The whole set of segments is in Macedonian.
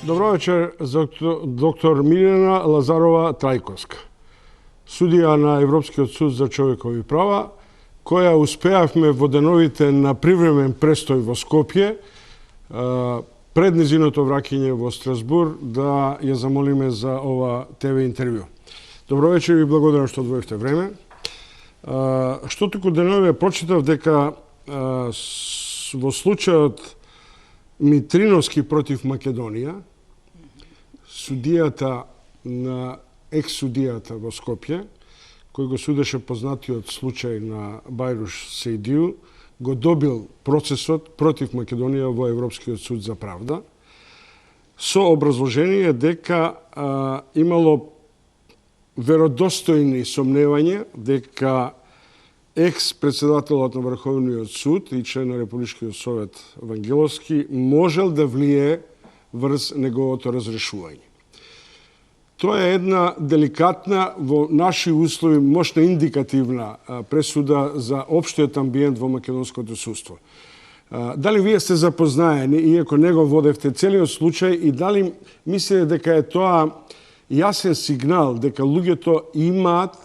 Добро вечер, доктор Милена Лазарова Трајковска, судија на Европскиот суд за човекови права, која успеавме во деновите на привремен престој во Скопје, пред низиното враќање во Страсбур, да ја замолиме за ова ТВ интервју. Добро вечер и благодарам што одвоивте време. Што туку денове прочитав дека во случајот Митриновски против Македонија, судијата на екс-судијата во Скопје, кој го судеше познатиот случај на Бајруш Сейдију, го добил процесот против Македонија во Европскиот суд за правда, со образложение дека имало веродостојни сомневања дека екс-председателот на Врховниот суд и член на Републичкиот совет Вангеловски можел да влие врз неговото разрешување. Тоа е една деликатна, во наши услови, мощна индикативна пресуда за општиот амбиент во македонското судство. Дали вие сте запознаени, иако не го водевте целиот случај, и дали мислите дека е тоа јасен сигнал дека луѓето имаат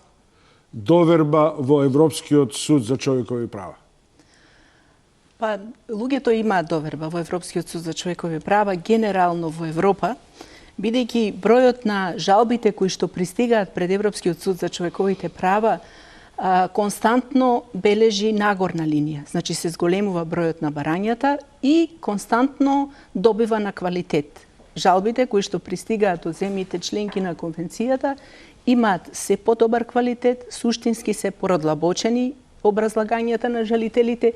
доверба во Европскиот суд за човекови права? Па, луѓето имаат доверба во Европскиот суд за човекови права, генерално во Европа, бидејќи бројот на жалбите кои што пристигаат пред Европскиот суд за човековите права константно бележи нагорна линија. Значи се зголемува бројот на барањата и константно добива на квалитет. Жалбите кои што пристигаат од земјите членки на конвенцијата имаат се подобар квалитет, суштински се порадлабочени образлагањата на жалителите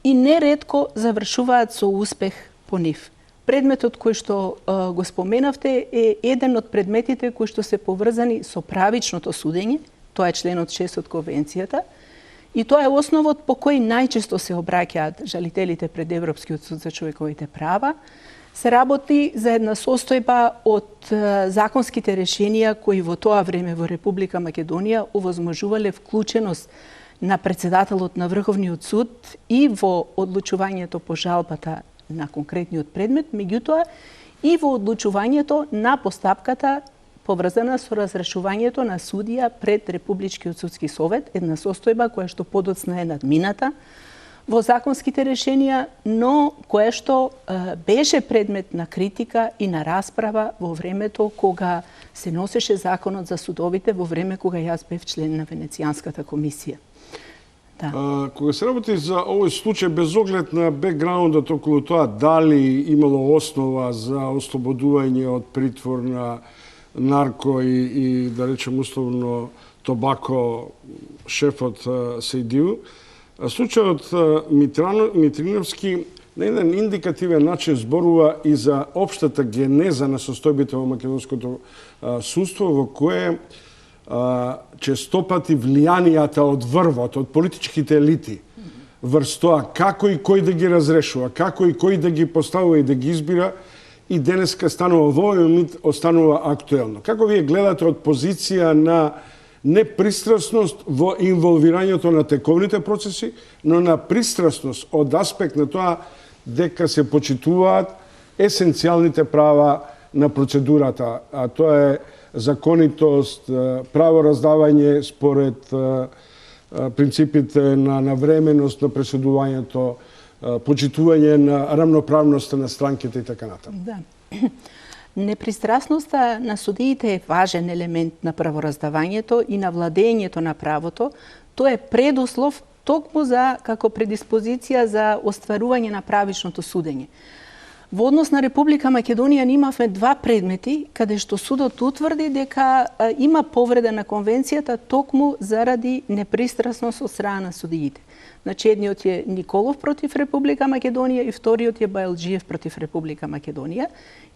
и неретко завршуваат со успех по нив. Предметот кој што го споменавте е еден од предметите кои што се поврзани со правичното судење, тоа е членот 6 од конвенцијата, и тоа е основот по кој најчесто се обраќаат жалителите пред Европскиот суд за човековите права. Се работи за една состојба од законските решенија кои во тоа време во Република Македонија овозможувале вклученост на председателот на Врховниот суд и во одлучувањето по жалбата на конкретниот предмет, меѓутоа и во одлучувањето на постапката поврзана со разрешувањето на судија пред Републичкиот судски совет, една состојба која што подоцна е надмината во законските решенија, но која што беше предмет на критика и на расправа во времето кога се носеше законот за судовите, во време кога јас бев член на Венецијанската комисија. Да. Кога се работи за овој случај, без оглед на бекграундот околу тоа дали имало основа за ослободување од притвор на нарко и да речем условно тобако шефот Сейдију, случајот Митриновски на еден индикативен начин зборува и за општата генеза на состојбите во македонското судство, во кое честопати влијанијата од врвот, од политичките елити, врз тоа како и кој да ги разрешува, како и кој да ги поставува и да ги избира, и денеска станува во овој момент останува актуелно. Како вие гледате од позиција на непристрасност во инволвирањето на тековните процеси, но на пристрасност од аспект на тоа дека се почитуваат есенцијалните права на процедурата, а тоа е законитост, право раздавање според принципите на временост на пресудувањето, почитување на рамноправноста на странките и така натаму. Да. Непристрасноста на судиите е важен елемент на правораздавањето и на владењето на правото. Тоа е предуслов токму за како предиспозиција за остварување на правичното судење. Во однос на Република Македонија имавме два предмети каде што судот утврди дека има повреда на конвенцијата токму заради непристрасност од страна на судиите. Значи, едниот е Николов против Република Македонија и вториот е Бајлџиев против Република Македонија.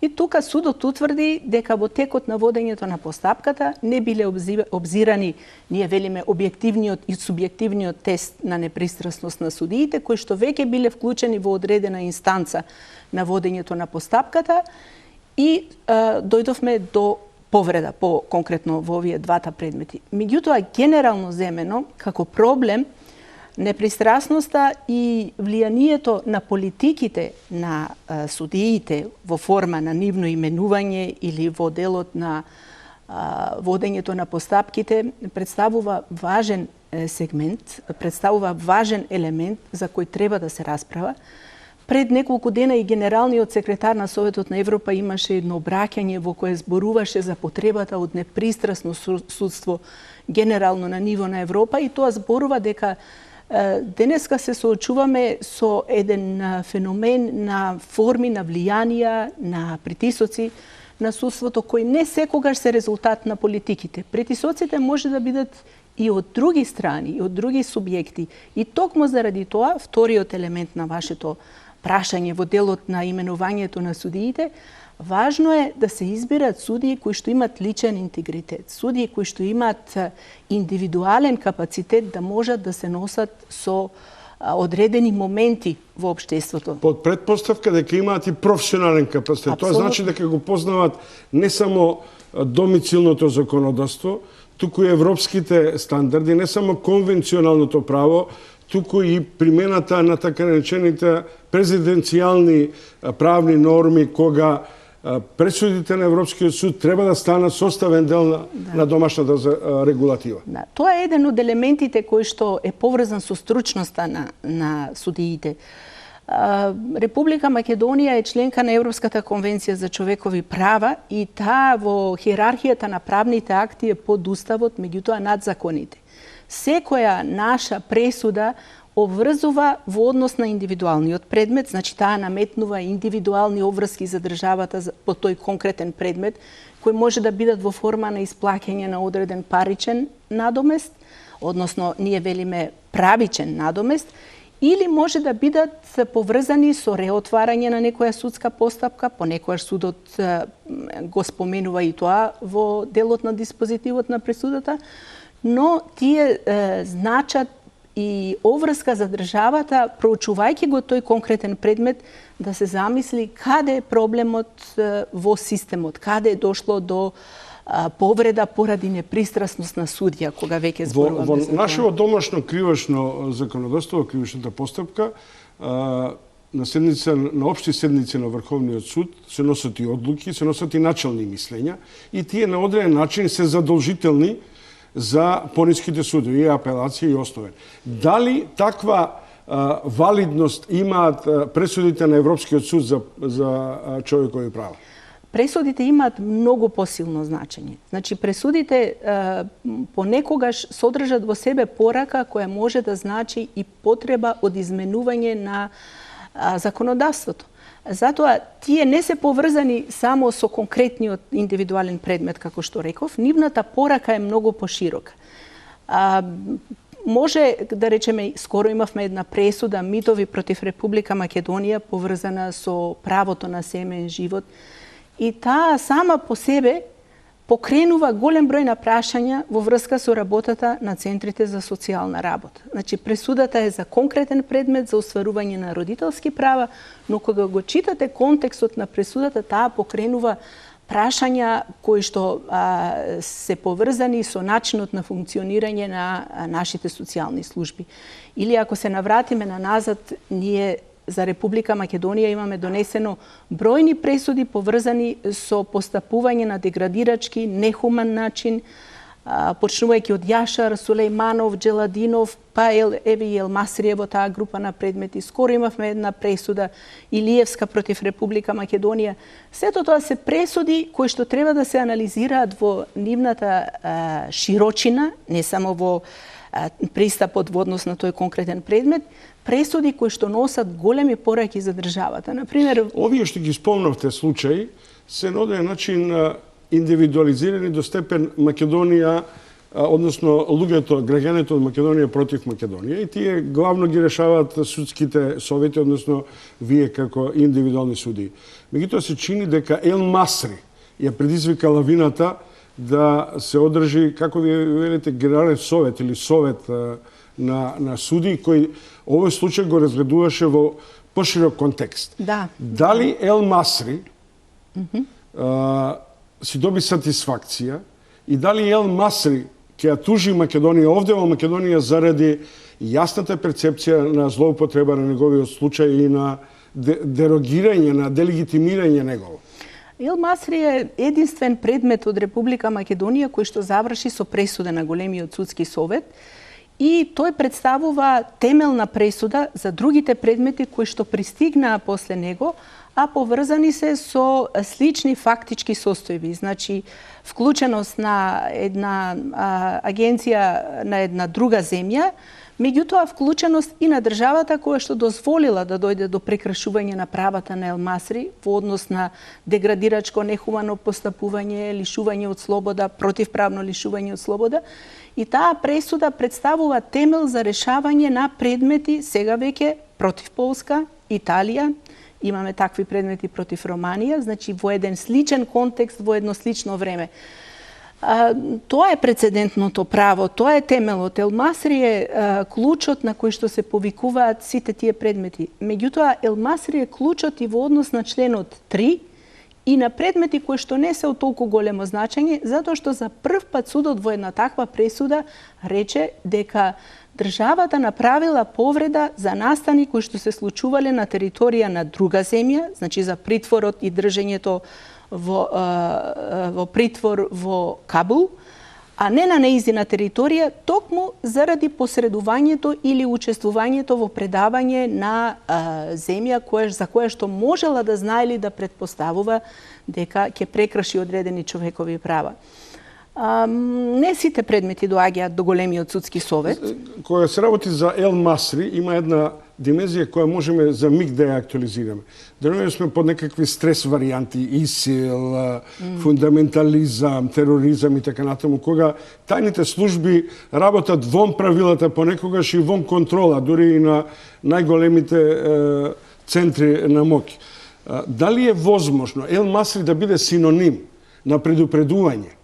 И тука судот утврди дека во текот на водењето на постапката не биле обзирани, ние велиме, објективниот и субјективниот тест на непристрасност на судиите, кои што веќе биле вклучени во одредена инстанца на водењето на постапката и дојдовме до повреда, конкретно во овие двата предмети. Меѓутоа, генерално земено, како проблем, Непристрасноста и влијанието на политиките на судиите во форма на нивно именување или во делот на водењето на постапките представува важен сегмент, представува важен елемент за кој треба да се расправа. Пред неколку дена и генералниот секретар на Советот на Европа имаше едно обраќање во кое зборуваше за потребата од непристрасно судство генерално на ниво на Европа и тоа зборува дека денеска се соочуваме со еден феномен на форми на влијанија, на притисоци на судството кои не секогаш се резултат на политиките. Притисоците може да бидат и од други страни, и од други субјекти. И токму заради тоа, вториот елемент на вашето прашање во делот на именувањето на судиите, важно е да се избират судии кои што имат личен интегритет, судии кои што имат индивидуален капацитет да можат да се носат со одредени моменти во општеството. Под предпоставка дека имаат и професионален капацитет. Тоа значи дека го познават не само домицилното законодавство, туку и европските стандарди, не само конвенционалното право, туку и примената на така наречените президенцијални правни норми, кога пресудите на Европскиот суд треба да станат составен дел на домашната регулатива. Да, тоа е еден од елементите кој што е поврзан со стручноста на судиите. Република Македонија е членка на Европската конвенција за човекови права и таа во хиерархијата на правните акти е под уставот, меѓутоа над законите. Секоја наша пресуда обврзува во однос на индивидуалниот предмет, значи таа наметнува индивидуални обврски за државата по тој конкретен предмет, кои може да бидат во форма на исплаќање на одреден паричен надомест, односно ние велиме правичен надомест, или може да бидат поврзани со реотварање на некоја судска постапка, понекогаш судот го споменува и тоа во делот на диспозитивот на пресудата, но тие значат и обврска за државата, проучувајќи го тој конкретен предмет, да се замисли каде е проблемот во системот, каде е дошло до повреда поради непристрасност на судија, кога веќе зборуваме во за тоа. Во нашето домашно кривишно законодавство, кривишната постапка, на општи седници на Врховниот суд се носат и одлуки, се носат и начални мислења и тие на одреден начин се задолжителни за пониските судови, и апелација и основен. Дали таква валидност имаат пресудите на Европскиот суд за човекови права? Пресудите имаат многу посилно значење. Значи, пресудите понекогаш содржат во себе порака која може да значи и потреба од изменување на законодавството. Затоа, тие не се поврзани само со конкретниот индивидуален предмет, како што реков, нивната порака е многу поширока. Може, да речеме, скоро имавме една пресуда, Митови против Република Македонија, поврзана со правото на семеен живот, и таа сама по себе покренува голем број на прашања во врска со работата на центрите за социјална работа. Значи, пресудата е за конкретен предмет, за остварување на родителски права, но кога го читате контекстот на пресудата, таа покренува прашања кои што се поврзани со начинот на функционирање на нашите социјални служби. Или ако се навратиме на назад, ние за Република Македонија имаме донесено бројни пресуди поврзани со постапување на деградирачки, нехуман начин, почнувајќи од Јашар, Сулејманов, Джеладинов, па еве и Елмасрие во таа група на предмети. Скоро имавме една пресуда Илиевска против Република Македонија. Сето тоа се пресуди кои што треба да се анализираат во нивната широчина, не само во пристапот во однос на тој конкретен предмет, пресуди кои што носат големи пораки за државата. Например, овие што ги спомнавте случаи се на одреден начин индивидуализирани до степен Македонија, односно луѓето, граѓаните од Македонија против Македонија, и тие главно ги решаваат судските совети, односно вие како индивидуални судии. Меѓутоа се чини дека Ел Масри ја предизвика лавината да се одржи, како ви велите, генерален совет или совет на судии, кој овој случај го разгледуваше во поширок контекст. Да. Дали Ел Масри си доби сатисфакција и дали Ел Масри ќе ја тужи Македонија овде во Македонија заради јасната перцепција на злоупотреба на неговиот случај и на дерогирање, на делегитимирање негово. Ел Масри е единствен предмет од Република Македонија кој што заврши со пресуда на големиот судски совет и тој представува темелна пресуда за другите предмети кои што пристигнаа после него, а поврзани се со слични фактички состојби, значи вклученост на една агенција на една друга земја, меѓутоа вклученост и на државата која што дозволила да дојде до прекршување на правата на Ел Масри во однос на деградирачко, нехумано постапување, лишување од слобода, противправно лишување од слобода. И таа пресуда представува темел за решавање на предмети сега веќе против Полска, Италија, имаме такви предмети против Романија, значи во еден сличен контекст, во едно слично време. Тоа е прецедентното право, тоа е темелот. Ел Масри е клучот на кој што се повикуваат сите тие предмети. Меѓутоа, Ел Масри е клучот и во однос на членот 3 и на предмети кои што не се од толку големо значење, затоа што за прв пат судот во една таква пресуда рече дека државата направила повреда за настани кои што се случувале на територија на друга земја, значи за притворот и држењето во притвор во Кабул, а не на неизина територија, токму заради посредувањето или учествувањето во предавање на земја за која што можела да знае или да предпоставува дека ќе прекрши одредени човекови права. Не сите предмети доаѓаат до големиот судски совет. Кога се работи за Ел Масри, има една димензија која можеме за миг да ја актуализираме. Денеска сме под некакви стрес варијанти, ИСИЛ, фундаментализам, тероризам и така натаму, кога тајните служби работат вон правилата понекогаш и вон контрола, дури и на најголемите центри на моќ. Дали е возможно Ел Масри да биде синоним на предупредување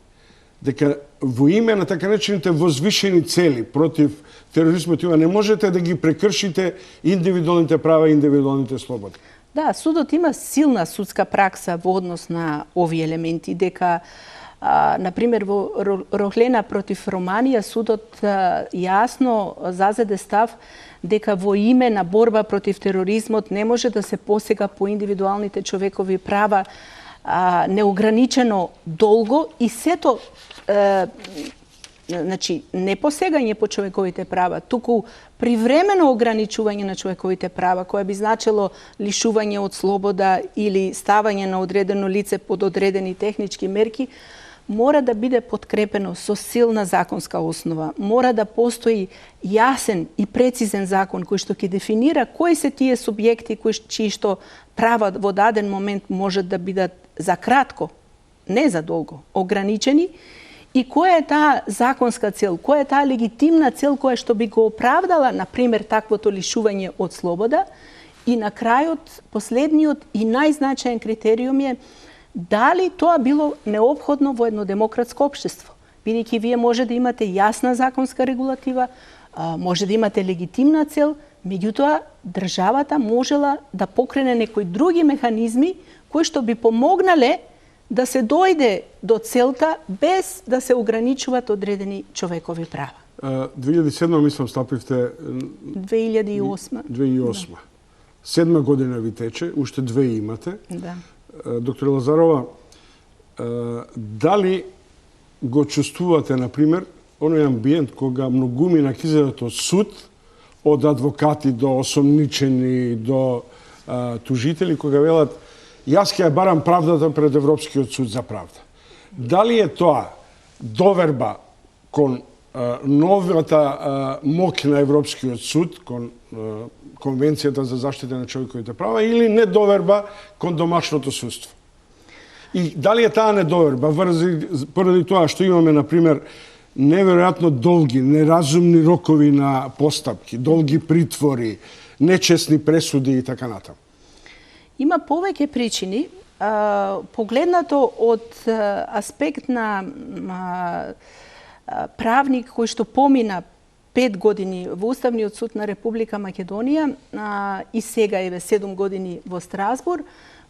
дека во име на така наречените возвишени цели против тероризмот не можете да ги прекршите индивидуалните права и индивидуалните слободи? Да, судот има силна судска пракса во однос на овие елементи, дека например во Рохлена против Романија судот јасно зазеде став дека во име на борба против тероризмот не може да се посега по индивидуалните човекови права неограничено долго и сето значи не посегање по човековите права, туку привремено ограничување на човековите права, кое би значило лишување од слобода или ставање на одредено лице под одредени технички мерки, мора да биде подкрепено со силна законска основа. Мора да постои јасен и прецизен закон кој што ќе дефинира кои се тие субјекти чии што права во даден момент можат да бидат за кратко, не за долго, ограничени, и која е таа законска цел, која е таа легитимна цел која што би го оправдала, например, таквото лишување од слобода. И на крајот, последниот и најзначаен критериум е дали тоа било неопходно во едно демократско општество. Бидејќи вие може да имате јасна законска регулатива, може да имате легитимна цел, меѓутоа државата можела да покрене некои други механизми кои што би помогнале да се дојде до целта без да се ограничуваат одредени човекови права. 2007 мислам стапивте 2008. 2008. Да. 7 година ви тече, уште 2 имате. Да. Доктор Лазарова, дали го чувствувате, например, оној амбиент кога многумина ќе излезат од суд, од адвокати до осомничени, до тужители, кога велат јас ќе ја барам правдата пред Европскиот суд за правда. Дали е тоа доверба кон новата моќ на Европскиот суд, кон Конвенцијата за заштита на човековите права, или недоверба кон домашното судство? И дали е таа недоверба поради тоа што имаме, например, неверојатно долги, неразумни рокови на постапки, долги притвори, нечесни пресуди и така натаму? Има повеќе причини. Погледнато од аспект на правник кој што помина 5 години во Уставниот суд на Република Македонија и сега еве 7 години во Страсбур,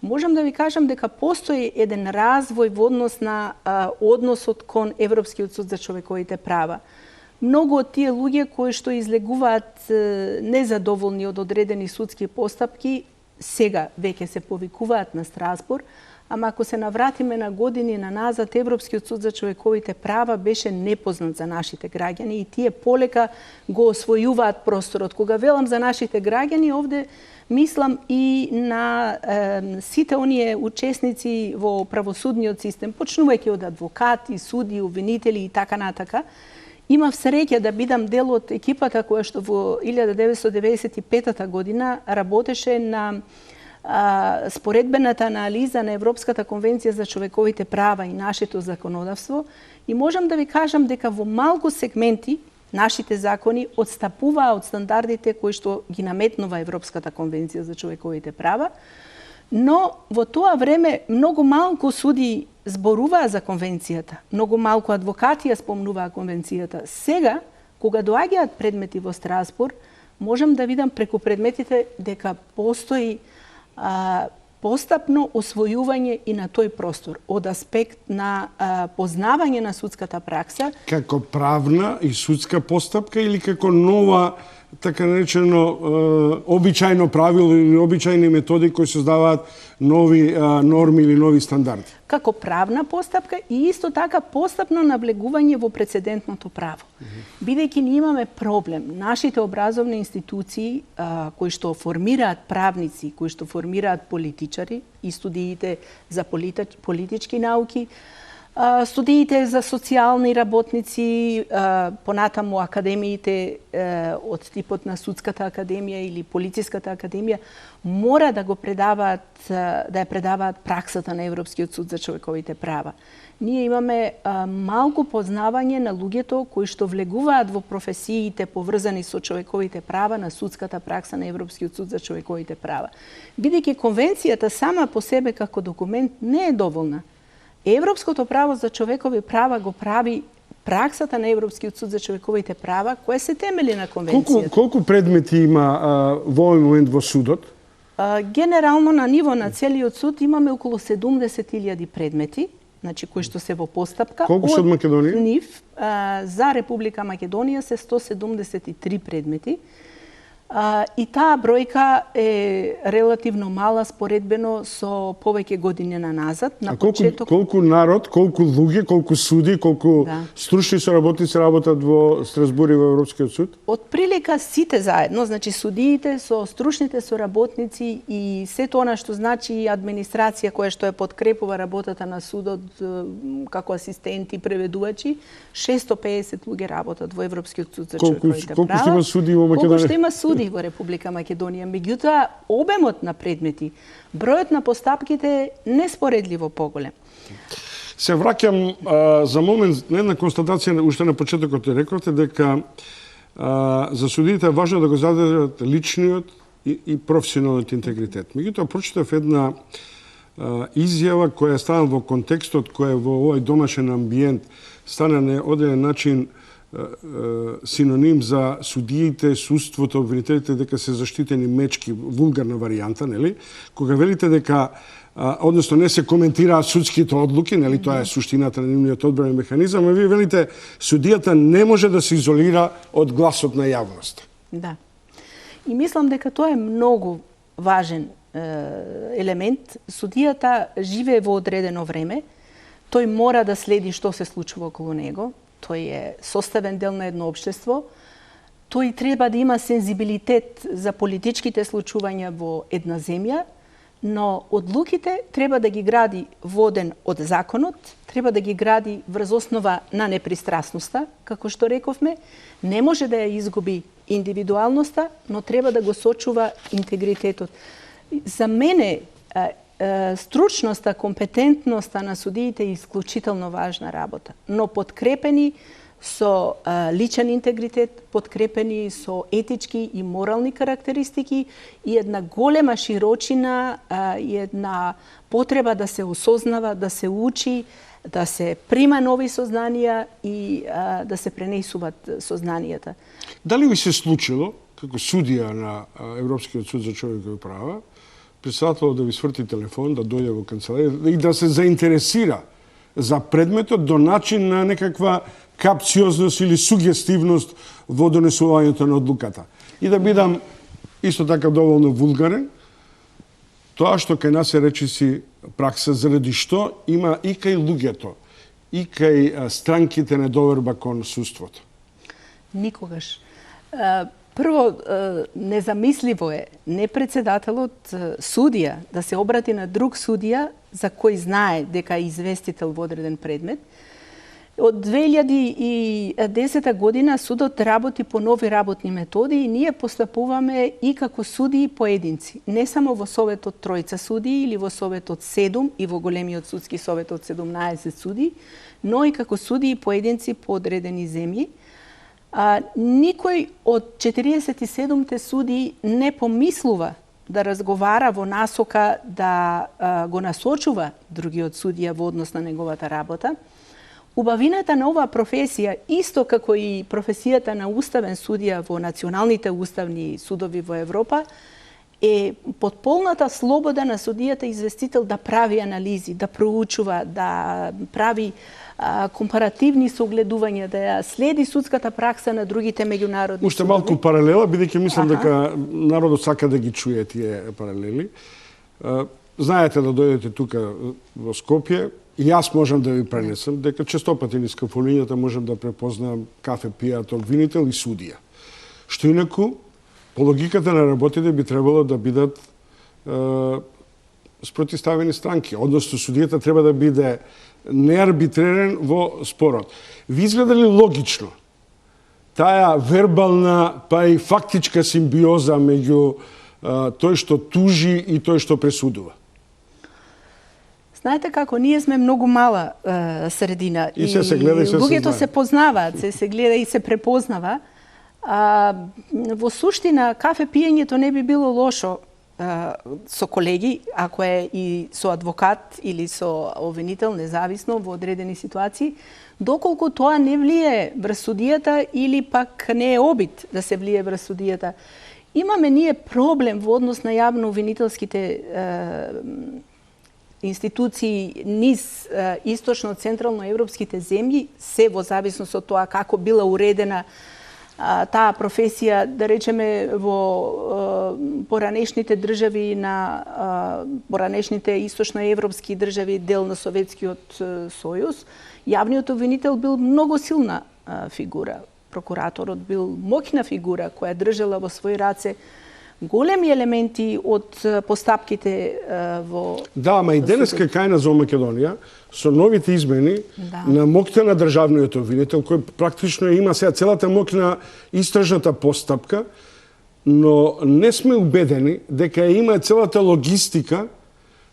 можам да ви кажам дека постои еден развој во однос на односот кон Европскиот суд за човековите права. Многу од тие луѓе кои што излегуваат незадоволни од одредени судски постапки, сега веќе се повикуваат на Страсбург, ама ако се навратиме на години назад, Европскиот суд за човековите права беше непознат за нашите граѓани и тие полека го освојуваат просторот. Кога велам за нашите граѓани, овде мислам и на сите оние учесници во правосудниот систем, почнувајќи од адвокати, суди, обвинители и така натака. Имав среќа да бидам дел од екипата која што во 1995 година работеше на споредбената анализа на Европската конвенција за човековите права и нашето законодавство, и можам да ви кажам дека во малку сегменти нашите закони отстапуваа од стандардите кои што ги наметнува Европската конвенција за човековите права, но во тоа време многу малку суди зборуваа за конвенцијата, многу малку адвокати ја спомнуваа конвенцијата. Сега, кога доаѓаат предмети во Страсбург, можам да видам преку предметите дека постои постапно освојување и на тој простор од аспект на познавање на судската пракса. Како правна и судска постапка или како нова, така наречено, обичајно правило или обичајни методи кои создаваат нови норми или нови стандарди? Како правна постапка и исто така постапно наблегување во прецедентното право. Бидејќи ние имаме проблем, нашите образовни институции кои што формираат правници, кои што формираат политичари и студиите за политички науки, студиите за социјални работници, понатаму академиите од типот на Судската академија или Полициската академија, мора да го предаваат, да ја предаваат праксата на Европскиот суд за човековите права. Ние имаме малку познавање на луѓето кои што влегуваат во професиите поврзани со човековите права на судската пракса на Европскиот суд за човековите права. Бидејќи конвенцијата сама по себе како документ не е доволна. Европското право за човекови права го прави праксата на Европскиот суд за човековите права, која се темели на конвенцијата. Колку предмети има во овој момент во судот? Генерално на ниво на целиот суд имаме околу 70.000 предмети, значи кои што се во постапка. Колку се од Македонија? Нив за Република Македонија се 173 предмети. И таа бројка е релативно мала споредбено со повеќе години назад. На колку народ, колку луѓе, колку суди, колку стручни соработници работат во Страсбург и во Европскиот суд? Од прилика сите заедно, значи судиите со стручните соработници и сето она што значи администрација која што ја подкрепува работата на судот како асистенти, преведувачи, 650 луѓе работат во Европскиот суд за човековите права. Колку што има суди во Македонија? Колку што има суди во Република Македонија. Меѓутоа, обемот на предмети, бројот на постапките е неспоредливо поголем. Се враќам за момент на една констатација, уште на почетокот рековте дека за судиите е важно да го задржат личниот и професионалниот интегритет. Меѓутоа, прочитав една изјава која стана во контекстот кој во овој домашен амбиент стана на одреден начин синоним за судиите, судството, обвинителите дека се заштитени мечки, вулгарна варијанта, нели? Кога велите дека односно не се коментираат судските одлуки, нели, тоа е суштината на нивниот одбранен механизам, а вие велите судијата не може да се изолира од гласот на јавноста. Да. И мислам дека тоа е многу важен елемент. Судијата живее во одредено време, тој мора да следи што се случува околу него, тој е составен дел на едно општество, тој треба да има сензибилитет за политичките случувања во една земја, но одлуките треба да ги гради воден од законот, треба да ги гради врз основа на непристрасноста, како што рековме, не може да ја изгуби индивидуалноста, но треба да го сочува интегритетот. За мене стручноста, компетентноста на судиите е исклучително важна работа, но подкрепени со личен интегритет, подкрепени со етички и морални карактеристики и една голема широчина и една потреба да се осознава, да се учи, да се прима нови сознанија и да се пренесуваат сознанијата. Дали ви се случило, како судија на Европскиот суд за човекови права, председателот да ви сврти телефон, да дојде во канцеларија и да се заинтересира за предметот до начин на некаква капциозност или сугестивност во донесувањето на одлуката. И да бидам исто така доволно вулгарен, тоа што кај нас е речиси пракса, заради што има и кај луѓето, и кај странките недоверба кон суството. Никогаш. Прво, незамисливо е не председателот судија да се обрати на друг судија за кој знае дека е известител во одреден предмет. Од 2010 година судот работи по нови работни методи и ние постапуваме и како судии поединци. Не само во Советот тројца судии или во Советот 7 и во големиот судски совет од 17 судии, но и како судии поединци по одредени земји. Никој од 47-те судии не помислува да разговара во насока да го насочува другиот судија во однос на неговата работа. Убавината на оваа професија, исто како и професијата на уставен судија во националните уставни судови во Европа, е под полната слобода на судијата известител да прави анализи, да проучува, да прави компаративни согледувања, да ја следи судската пракса на другите меѓународни судови. Уште малку паралела, бидејќи мислам дека народот сака да ги чуе тие паралели. Знаете да дојдете тука во Скопје, и јас можам да ви пренесам дека честопати низ кафулињата можам да препознам кафе пијател, винител и судија. Што инаку, по логиката на работите би требало да бидат спротивставени странки. Односно, судијата треба да биде неарбитререн во спорот. Ви изгледа ли логично таа вербална, па и фактичка симбиоза меѓу тој што тужи и тој што пресудува? Знаете како, ние сме многу мала средина и се гледа и се луѓето се познаваат, се гледа и се препознава. Во суштина, кафе пиењето не би било лошо со колеги, ако е и со адвокат или со обвинител, независно во одредени ситуации, доколку тоа не влие врз судијата или пак не е обид да се влие врз судијата. Имаме ние проблем во однос на јавно-обвинителските институции низ источно-централно-европските земји, се во зависност од тоа како била уредена таа професија, да речеме, во поранешните држави на поранешните источноевропски држави, дел на Советскиот сојуз, јавниот обвинител бил многу силна фигура. Прокураторот бил моќна фигура која држала во своји раце големи елементи од постапките во... Да, ама и денеска кај нас во Македонија, со новите измени на моќта на државниот обвинител, кој практично има сега целата моќ на истражната постапка, но не сме убедени дека има целата логистика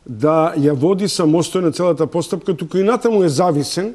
да ја води самостојно целата постапка, туку и натаму е зависен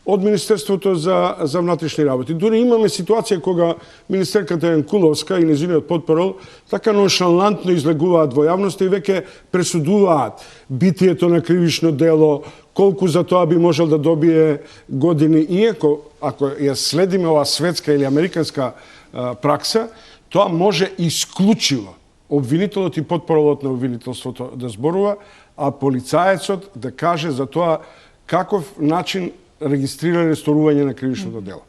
од Министерството за внатрешни работи. Дури имаме ситуација кога министерката Јанкуловска и нејзиниот потпарол така ноншалантно излегуваат во јавноста и веќе пресудуваат битието на кривично дело, колку за тоа би можел да добие години. Иако, ако ја следиме оваа светска или американска пракса, тоа може исклучиво обвинителот и потпаролот на обвинителството да зборува, а полицаецот да каже за тоа каков начин регистрира ресторување на кривичното дело.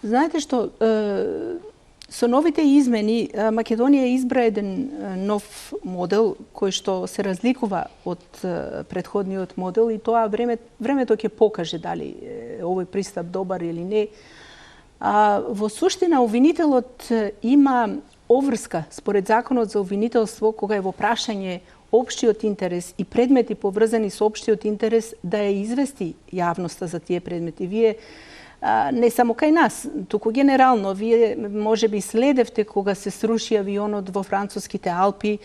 Знаете што, со новите измени Македонија избра еден нов модел кој што се разликува од претходниот модел и тоа времето ќе покаже дали овој пристап добар или не. Во суштина обвинителот има обврска според законот за обвинителство кога е во прашање општиот интерес и предмети поврзани со општиот интерес да ја извести јавноста за тие предмети. Вие не само кај нас, туку генерално, вие можеби следевте кога се сруши авионот во француските Алпи,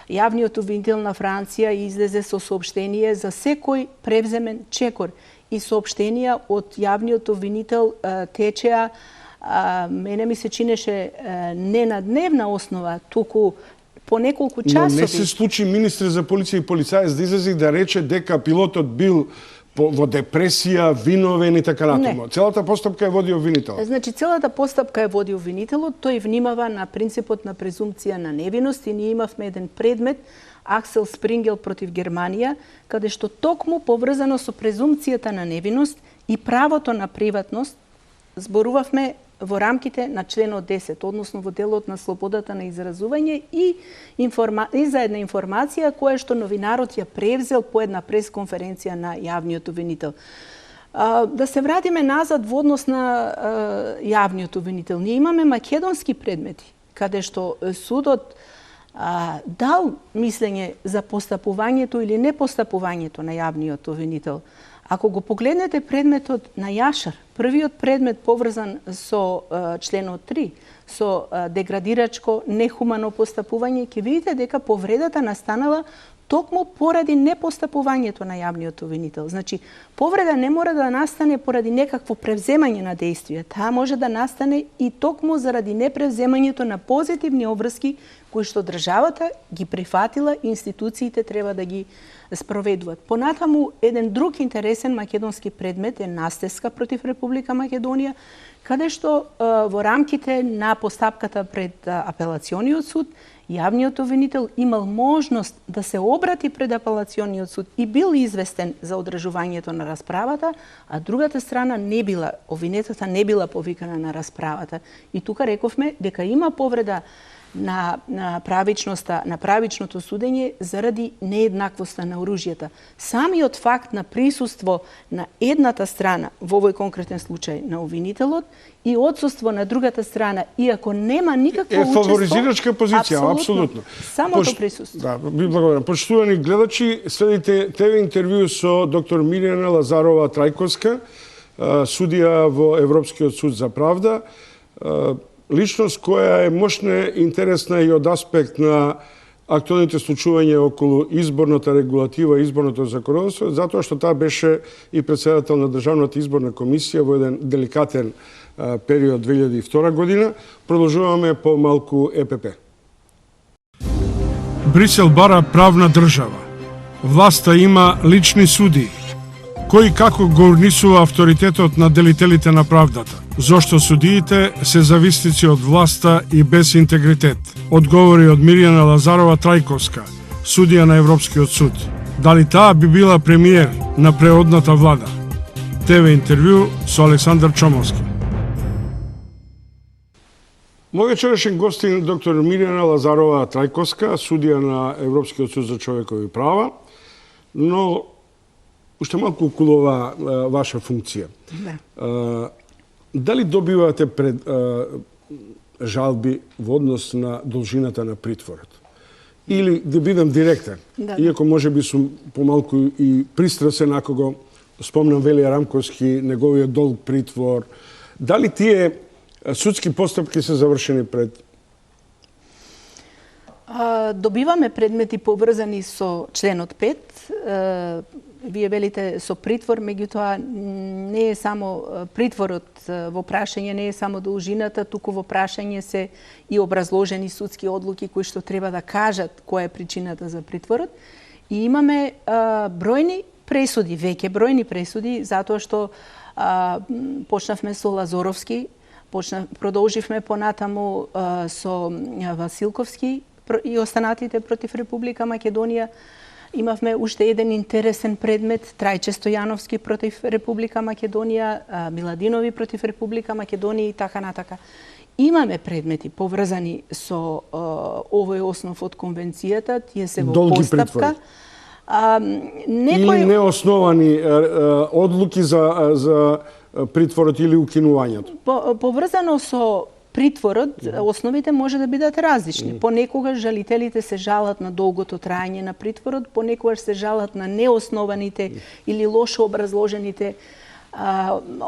јавниот обвинител на Франција излезе со соопштение за секој превземен чекор и соопштенија од јавниот обвинител течеа, мене ми се чинеше не на дневна основа, туку по неколку часови. Но не се случи министр за полиција и полицаец да излезе да рече дека пилотот бил во депресија, виновен и така натаму. Целата постапка е води обвинителот. Значи, целата постапка е води обвинителот, тој внимава на принципот на презумпција на невиност и ние имавме еден предмет, Аксел Спрингел против Германија, каде што токму поврзано со презумпцијата на невиност и правото на приватност зборувавме во рамките на членот 10, односно во делот на слободата на изразување и за една информација која што новинарот ја превзел по една пресконференција на јавниот обвинител. Да се вратиме назад во однос на јавниот обвинител. Ние имаме македонски предмети, каде што судот дал мислење за постапувањето или непостапувањето на јавниот обвинител. Ако го погледнете предметот на Јашар, првиот предмет поврзан со членот 3, со деградирачко, нехумано постапување, ќе видите дека повредата настанала токму поради непостапувањето на јавниот обвинител. Значи, повреда не мора да настане поради некакво превземање на действие. Таа може да настане и токму заради непревземањето на позитивни обврски кои што државата ги прифатила и институциите треба да ги спроведуваат. Понатаму, еден друг интересен македонски предмет е настеска против Република Македонија, каде што во рамките на постапката пред апелациониот суд, јавниот обвинител имал можност да се обрати пред апелациониот суд и бил известен за одржувањето на расправата, а другата страна не била, обвинетата не била повикана на расправата. И тука рековме дека има повреда на правичноста, на правичното судење заради нееднаквоста на оружјата. Самиот факт на присуство на едната страна, во овој конкретен случај на обвинителот, и отсуство на другата страна, иако нема никакво учество... фаворизирачка позиција, апсолутно. Самото присуство. Да, ви благодарам. Почитувани гледачи, следите ТВ интервју со доктор Мирјана Лазарова Трајковска, судија во Европскиот суд за правда, личност која е мощна, интересна и од аспект на актуелните случувања околу изборната регулатива, изборното законодавство, затоа што таа беше и председател на Државната изборна комисија во еден деликатен период 2002 година. Продолжуваме по малку ЕПП. Брисел бара правна држава. Власта има лични суди. Кој како го урнисува авторитетот на делителите на правдата? Зошто судиите се зависници од власта и без интегритет? Одговори од Мирјана Лазарова Трајковска, судија на Европскиот суд. Дали таа би била премиер на преодната влада? ТВ интервју со Александар Чомовски. Мој вечерашен гостин доктор Мирјана Лазарова Трајковска, судија на Европскиот суд за човекови права, но уште малку околу ова ваша функција. Да. Дали добивате жалби во однос на должината на притворот? Или да бидам директен, Да. иако може би сум помалку и пристрасен ако го спомнам Велија Рамковски, неговиот долг притвор. Дали тие судски постапки се завршени пред? Добиваме предмети поврзани со членот 5. Вие велите со притвор, меѓутоа не е само притворот во прашање, не е само должината, туку во прашање се и образложени судски одлуки кои што треба да кажат која е причината за притворот. И имаме бројни пресуди, веќе бројни пресуди, затоа што почнавме со Лазоровски, продолживме понатаму со Василковски и останатите против Република Македонија. Имавме уште еден интересен предмет, Трајче Стојановски против Република Македонија, Миладинови против Република Македонија и така натака. Имаме предмети поврзани со овој основ од конвенцијата, тие се во долги постапка. Или неосновани одлуки за притворот или укинувањето? Поврзано со притворот, основите може да бидат различни. Понекогаш жалителите се жалат на долгото траење на притворот, понекогаш се жалат на неоснованите или лошо образложените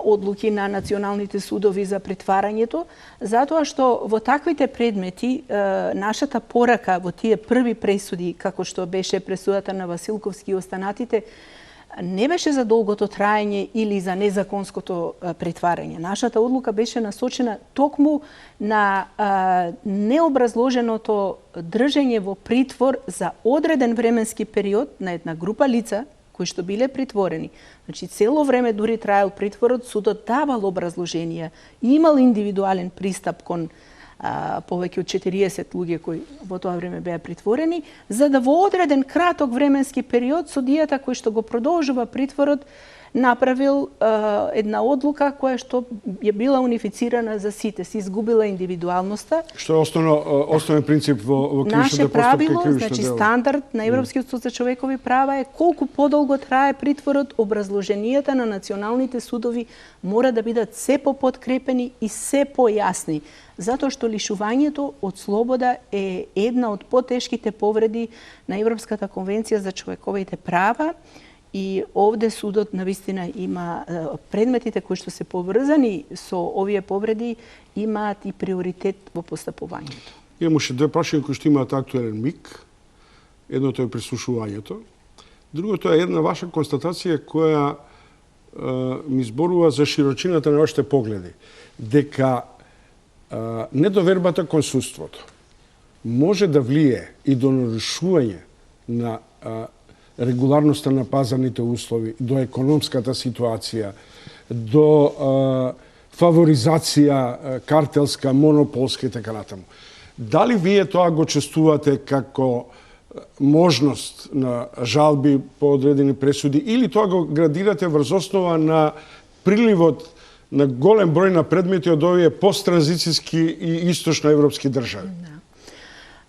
одлуки на националните судови за притварањето, затоа што во таквите предмети нашата порака во тие први пресуди, како што беше пресудата на Василковски и останатите, не беше за долгото траење или за незаконското притварање. Нашата одлука беше насочена токму на необразложеното држење во притвор за одреден временски период на една група лица кои што биле притворени. Значи, цело време дури траел притворот, судот давал образложенија и имал индивидуален пристап кон повеќе од 40 луѓе кои во тоа време беа притворени, за да во одреден краток временски период судијата кој што го продолжува притворот направил една одлука која што ја била унифицирана за сите, се изгубила индивидуалноста. Што е основен принцип во кривичната постапка и кривично дело. Значи стандард на Европскиот суд за човекови права е колку подолго трае притворот, образложенијата на националните судови мора да бидат се попоткрепени и се појасни, затоа што лишувањето од слобода е една од потешките повреди на Европската конвенција за човековите права. И овде судот навистина има предметите кои што се поврзани со овие повреди имаат и приоритет во постапувањето. Имам уште две прашања кои што имаат актуелен миг. Едното е прислушувањето. Другото е една ваша констатација која ми зборува за широчината на вашите погледи. Дека недовербата кон судството може да влие и до нарушување на регуларноста на пазарните услови, до економската ситуација, до фаворизација картелска, монополска и така натаму. Дали вие тоа го чувствувате како можност на жалби по одредени пресуди или тоа го градирате врз основа на приливот на голем број на предмети од овие посттранзицијски и источноевропски држави?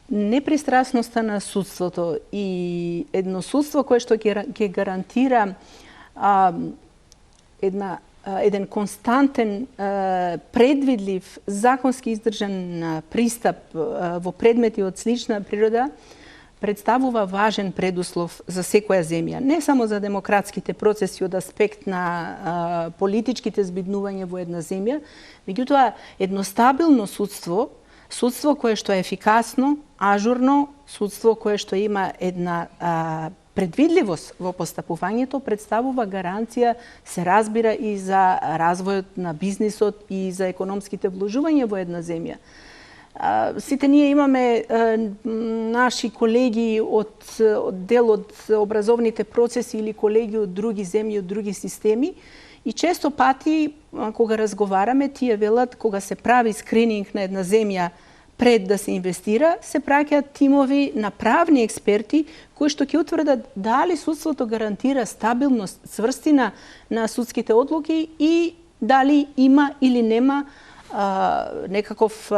Непристрасноста на судството и едно судство кое што ќе гарантира еден константен, предвидлив, законски издржан пристап во предмети од слична природа, представува важен предуслов за секоја земја. Не само за демократските процеси од аспект на политичките збиднувања во една земја, меѓутоа едно стабилно судство, судство кое што е ефикасно, ажурно, судство кое што има една предвидливост во постапувањето, представува гаранција, се разбира, и за развојот на бизнисот и за економските вложувања во една земја. Сите ние имаме наши колеги од дел од образовните процеси или колеги од други земји, од други системи, и често пати, кога разговараме, тие велат, кога се прави скрининг на една земја пред да се инвестира, се праќаат тимови на правни експерти кои што ќе утврдат дали судството гарантира стабилност, цврстина на судските одлуки и дали има или нема некаков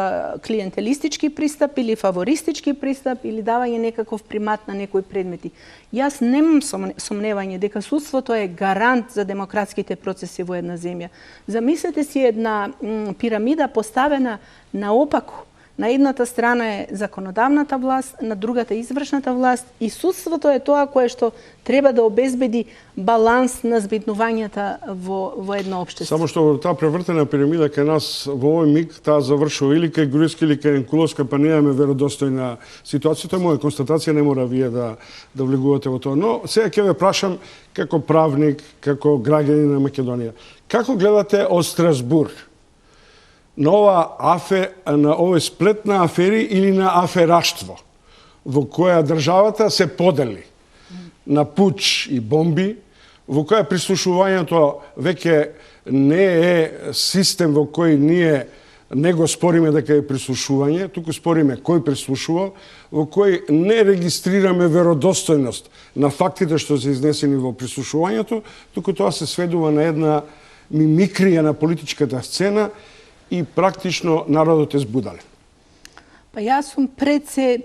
клиентелистички пристап или фавористички пристап или давање некаков примат на некои предмети. Јас немам сомневање дека судството е гарант за демократските процеси во една земја. Замислете си една пирамида поставена наопаку. На едната страна е законодавната власт, на другата извршната власт и судството е тоа кое што треба да обезбеди баланс на збитнувањата во едно општество. Само што таа превртена пирамида кај нас во овој миг таа завршува или кај Груевски или кај Енкуловска, па немаме веродостојна ситуација. Тоа е моја констатација, не мора вие да влегувате во тоа. Но сега ќе ве прашам како правник, како граѓанин на Македонија. Како гледате од Страсбург на овој сплет на афери или на афераштво, во која државата се подели на пуч и бомби, во која прислушувањето веќе не е систем во кој ние не го спориме дека е прислушување, туку спориме кој прислушувал, во кој не регистрираме веродостојност на фактите што се изнесени во прислушувањето, туку тоа се сведува на една мимикрија на политичката сцена и практично народот е збудален. Па јас сум пред се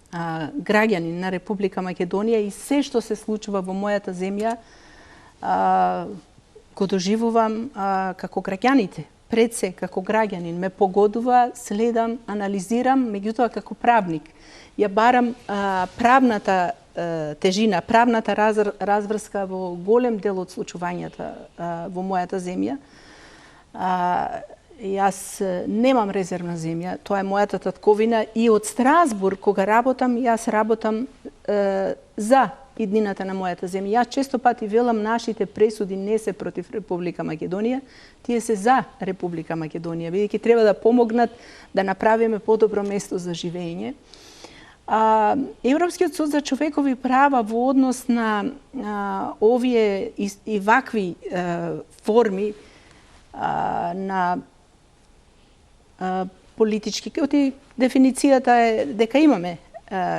граѓанин на Република Македонија и се што се случува во мојата земја го доживувам како граѓаните. Пред се како граѓанин ме погодува, следам, анализирам, меѓутоа како правник. Ја барам правната тежина, правната разврска во голем дел од случувањата во мојата земја. Јас немам резервна земја, тоа е мојата татковина и од Страсбург кога работам, јас работам за иднината на мојата земја. Јас често пати велам нашите пресуди не се против Република Македонија, тие се за Република Македонија, бидејќи треба да помогнат да направиме подобро место за живење. Европскиот суд за човекови права во однос на овие и вакви форми на политички, оти дефиницијата е дека имаме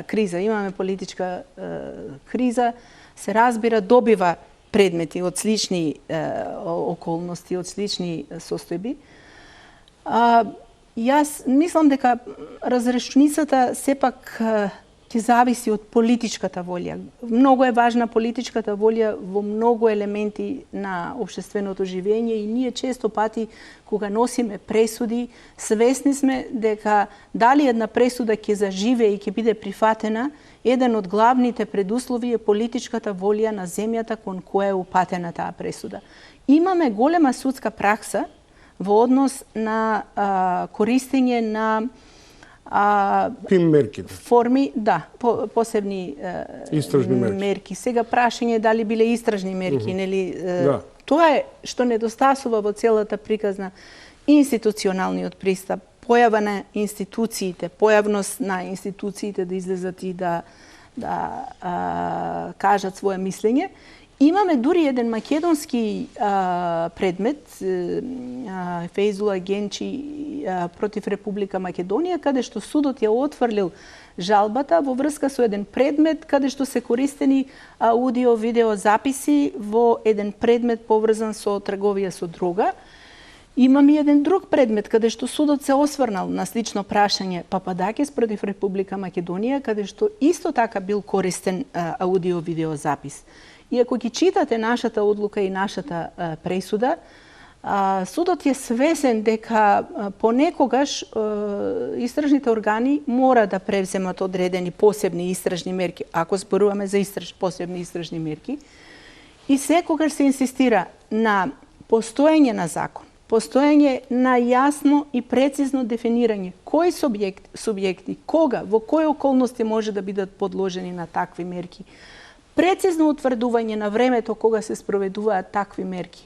криза, имаме политичка криза, се разбира, добива предмети од слични околности, од слични состојби. Јас мислам дека разрешницата сепак ќе зависи од политичката волја. Многу е важна политичката волја во многу елементи на општественото живење и ние често пати кога носиме пресуди, свесни сме дека дали една пресуда ќе заживее и ќе биде прифатена, еден од главните предуслови е политичката волја на земјата кон која е упатена таа пресуда. Имаме голема судска пракса во однос на користење на форми, посебни истражни мерки. Сега прашање дали биле истражни мерки, нели? Тоа е што недостасува во целата приказна институционалниот пристап, појава на институциите, појавност на институциите да излезат и да кажат свое мислење. Имаме дури еден македонски предмет, Фейзула Генчи против Република Македонија, каде што судот ја отфрлил жалбата во врска со еден предмет каде што се користени аудио-видео записи во еден предмет поврзан со трговија со дрога. Имаме еден друг предмет каде што судот се осврнал на слично прашање Пападакис против Република Македонија, каде што исто така бил користен аудио-видео запис. И ако ги читате нашата одлука и нашата пресуда, судот е свесен дека понекогаш истражните органи мора да превземат одредени посебни истражни мерки, ако зборуваме за посебни истражни мерки, и секогаш се инсистира на постоење на закон, постоење на јасно и прецизно дефинирање кои субјекти, кога, во кои околности може да бидат подложени на такви мерки, прецизно утврдување на времето кога се спроведуваат такви мерки.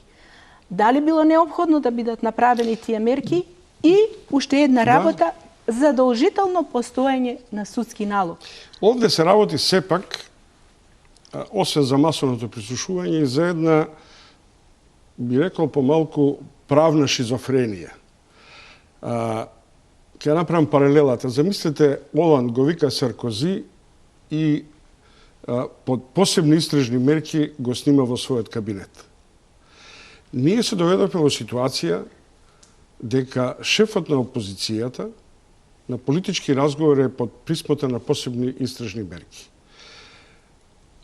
Дали било неопходно да бидат направени тие мерки и уште една работа, задолжително постоење на судски налог. Овде се работи сепак, освен за масовното прислушување, и за една, би рекол, помалку правна шизофренија. Ќе направам паралелата. Замислете, Оланд го вика Саркози и под посебни истражни мерки го снима во својот кабинет. Ние се доведовме во ситуација дека шефот на опозицијата на политички разговори е под присмота на посебни истражни мерки.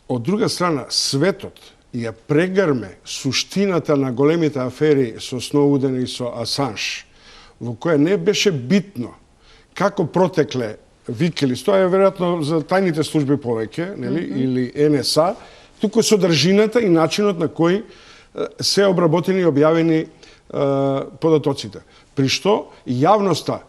Од друга страна, светот ја прегрме суштината на големите афери со Сноуден и со Асанж, во која не беше битно како протекле Викилис, тоа е веројатно за тајните служби повеќе, нели, или НСА, туку содржината и начинот на кој се обработени и објавени податоците. При што јавноста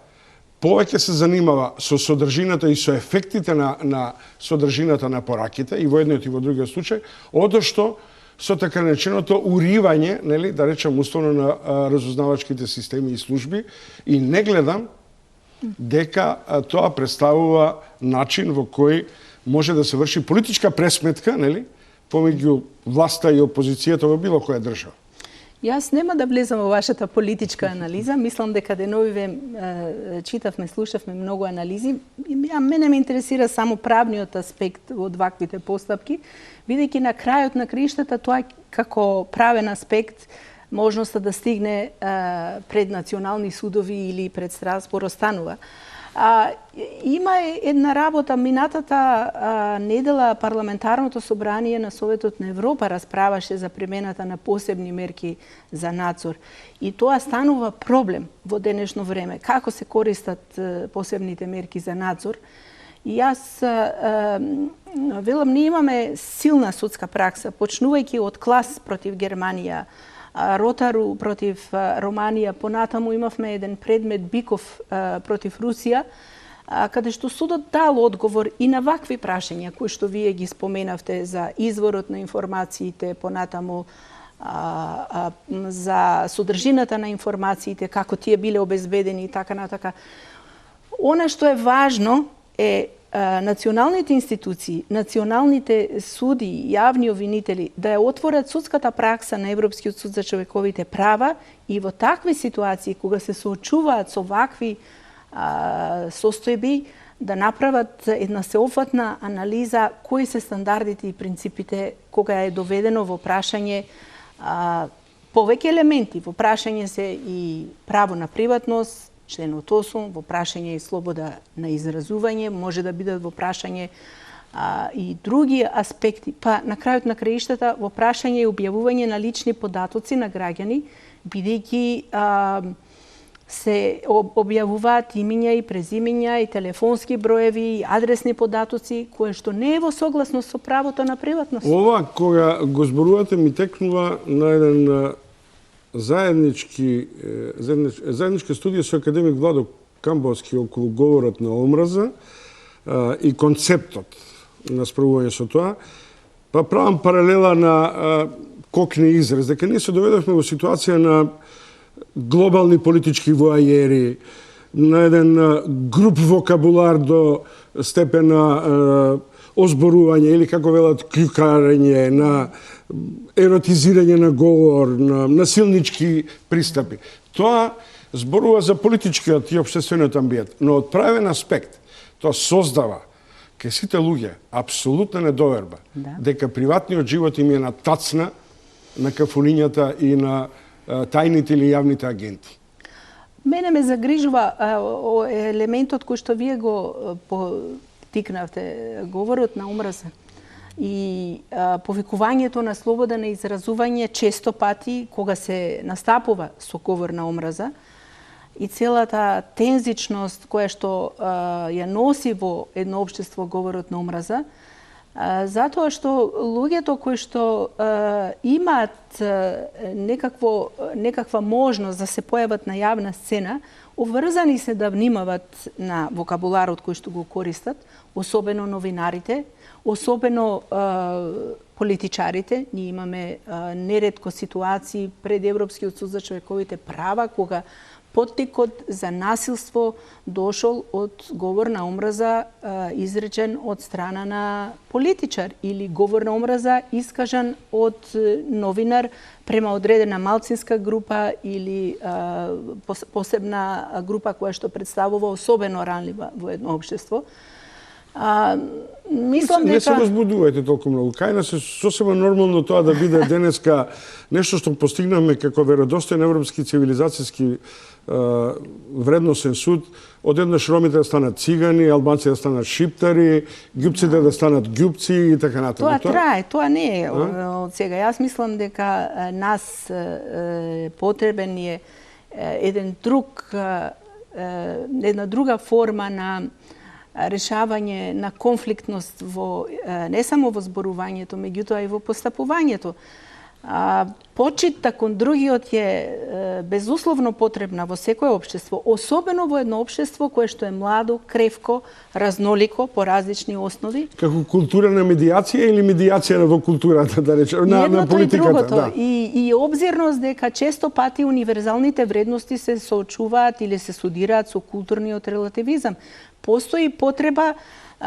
повеќе се занимава со содржината и со ефектите на содржината на пораките, и во едниот и во другиот случај, одошто со така нареченото уривање, нели, да речем условно, на разузнавачките системи и служби, и не гледам дека тоа представува начин во кој може да се врши политичка пресметка, нели, помеѓу власта и опозицијата во било која држава. Јас нема да влезам во вашата политичка анализа. Мислам дека деновиве читавме, слушавме многу анализи. Мене ме интересира само правниот аспект од ваквите постапки, бидејќи на крајот на криштата тоа како правен аспект можноста да стигне пред национални судови или пред Страсбур останува. Има една работа, минатата недела парламентарното собрание на Советот на Европа расправаше за примената на посебни мерки за надзор. И тоа станува проблем во денешно време. Како се користат посебните мерки за надзор? И јас велам, ние имаме силна судска пракса, почнувајќи од Клас против Германија, Ротару против Романија, понатаму имавме еден предмет Биков против Русија, каде што судот дал одговор и на вакви прашања кои што вие ги споменавте за изворот на информациите, понатаму за содржината на информациите, како тие биле обезбедени и така натака. Она што е важно е националните институции, националните суди, јавни обвинители да ја отворат судската пракса на Европскиот суд за човековите права и во такви ситуации кога се соочуваат со вакви состојби да направат една сеопфатна анализа кои се стандардите и принципите кога е доведено во прашање повеќе елементи. Во прашање се и право на приватност, членот 8, во прашање и слобода на изразување, може да бидат во прашање и други аспекти, па на крајот на краиштата во прашање и објавување на лични податоци на граѓани, бидејќи се објавуваат имиња и презимиња и телефонски броеви и адресни податоци, кое што не е во согласност со правото на приватност. Ова, кога го зборувате, ми текнува на еден заедничка студија со академик Владо Камбовски околу говорот на омраза и концептот на справување со тоа, па правам паралела на кокни израз, дека ние се доведовме во ситуација на глобални политички воајери, на еден груб вокабулар до степена озборување или како велат клюкарење, на еротизирање на говор, на насилнички пристапи. Тоа зборува за политичкиот и општествениот амбиент, но од правен аспект тоа создава кај сите луѓе апсолутна недоверба дека приватниот живот им е на тацна на кафунињата и на тајните или јавните агенти. Мене ме загрижува елементот кој што вие го потикнавте, говорот на омраза и повикувањето на слобода на изразување често пати кога се настапува со говор на омраза и целата тензичност која што ја носи во едно општество говорот на омраза, затоа што луѓето кои што имаат некаква можност да се појават на јавна сцена, обврзани се да внимават на вокабуларот кој што го користат, особено новинарите, особено политичарите. Ние имаме неретко ситуации пред Европскиот суд за човековите права, кога поттикот за насилство дошол од говор на омраза изречен од страна на политичар или говор на омраза искажан од новинар према одредена малцинска група или посебна група која што представува особено ранлива во едно општество. Мислам дека... Не се возбудувајте толку многу. Кај нас е сосема нормално тоа да биде денеска нешто што постигнаме како веродостоен европски цивилизацијски вредносен суд, одеднаш ромите да станат цигани, албанци да станат шиптари, ѓупците да станат ѓупци и така натаму. Тоа трае, тоа не е од сега. Јас мислам дека нас потребен е една друга форма на решавање на конфликтност во не само во зборувањето, меѓутоа и во постапувањето. Почитта кон другиот е безусловно потребна во секое општество, особено во едно општество кое што е младо, кревко, разнолико по различни основи. Како култура на медијација или медијација во културата, да речем, на политиката, и другото. Да. И обзирност дека често пати универзалните вредности се соочуваат или се судираат со културниот релативизам. Постои потреба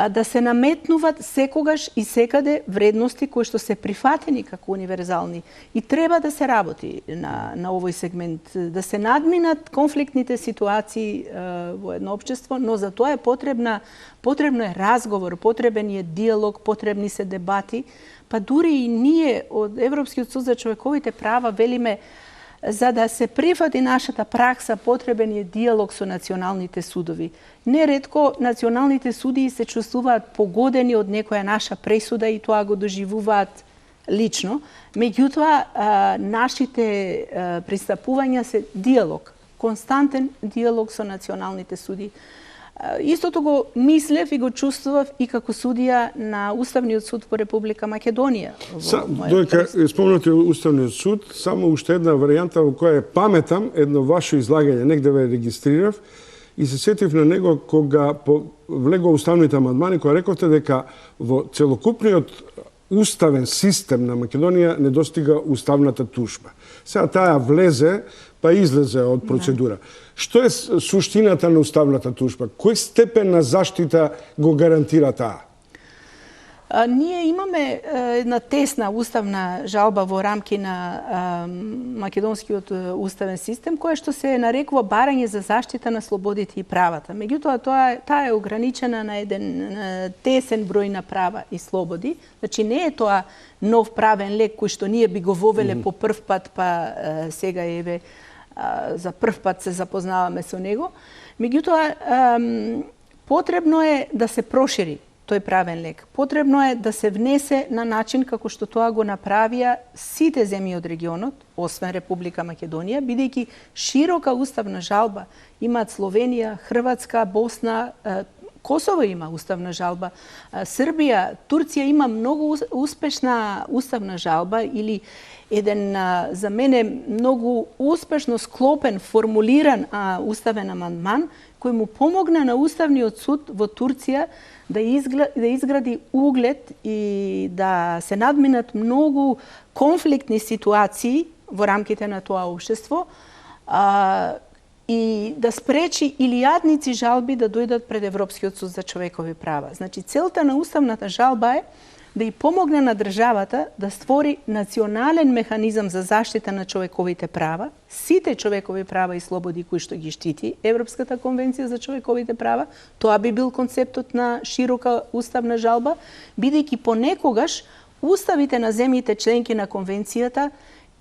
да се наметнуваат секогаш и секаде вредности кои што се прифатени како универзални. И треба да се работи на овој сегмент, да се надминат конфликтните ситуации во едно општество, но за тоа е потребно е разговор, потребен е диалог, потребни се дебати, па дури и ние од Европскиот суд за човековите права велиме за да се прифати нашата пракса, потребен е диалог со националните судови. Неретко националните судии се чувствуваат погодени од некоја наша пресуда и тоа го доживуваат лично. Меѓутоа, нашите пристапувања се диалог, константен диалог со националните судии. Истото го мислев и го чувствував и како судија на Уставниот суд во Република Македонија. Доека спомнате Уставниот суд, само уште една варијанта во која паметам едно ваше излагање, негде ве регистрирав и се сетив на него кога влегува уставните амандмани, кога рековте дека во целокупниот уставен систем на Македонија не достига уставната тужба. Сега таа влезе, па излезе од процедура. Што е суштината на уставната тужба? Кој степен на заштита го гарантира таа? Ние имаме една тесна уставна жалба во рамки на македонскиот уставен систем, која што се нарекува барање за заштита на слободите и правата. Меѓутоа, таа е ограничена на еден тесен број на права и слободи. Значи, не е тоа нов правен лек кој што ние би го вовеле по прв пат, па сега еве за прв пат се запознаваме со него. Меѓутоа, потребно е да се прошири тој правен лек. Потребно е да се внесе на начин како што тоа го направија сите земји од регионот, освен Република Македонија, бидејќи широка уставна жалба имаат Словенија, Хрватска, Босна, Косово има уставна жалба, Србија, Турција има многу успешна уставна жалба или еден за мене многу успешно склопен, формулиран уставен амандман кој му помогна на Уставниот суд во Турција да изгради углед и да се надминат многу конфликтни ситуации во рамките на тоа општество и да спречи илијадници жалби да дојдат пред Европскиот суд за човекови права. Значи, целта на уставната жалба е да и помогне на државата да створи национален механизам за заштита на човековите права, сите човекови права и слободи кои што ги штити Европската конвенција за човековите права. Тоа би бил концептот на широка уставна жалба, бидејќи понекогаш уставите на земјите членки на конвенцијата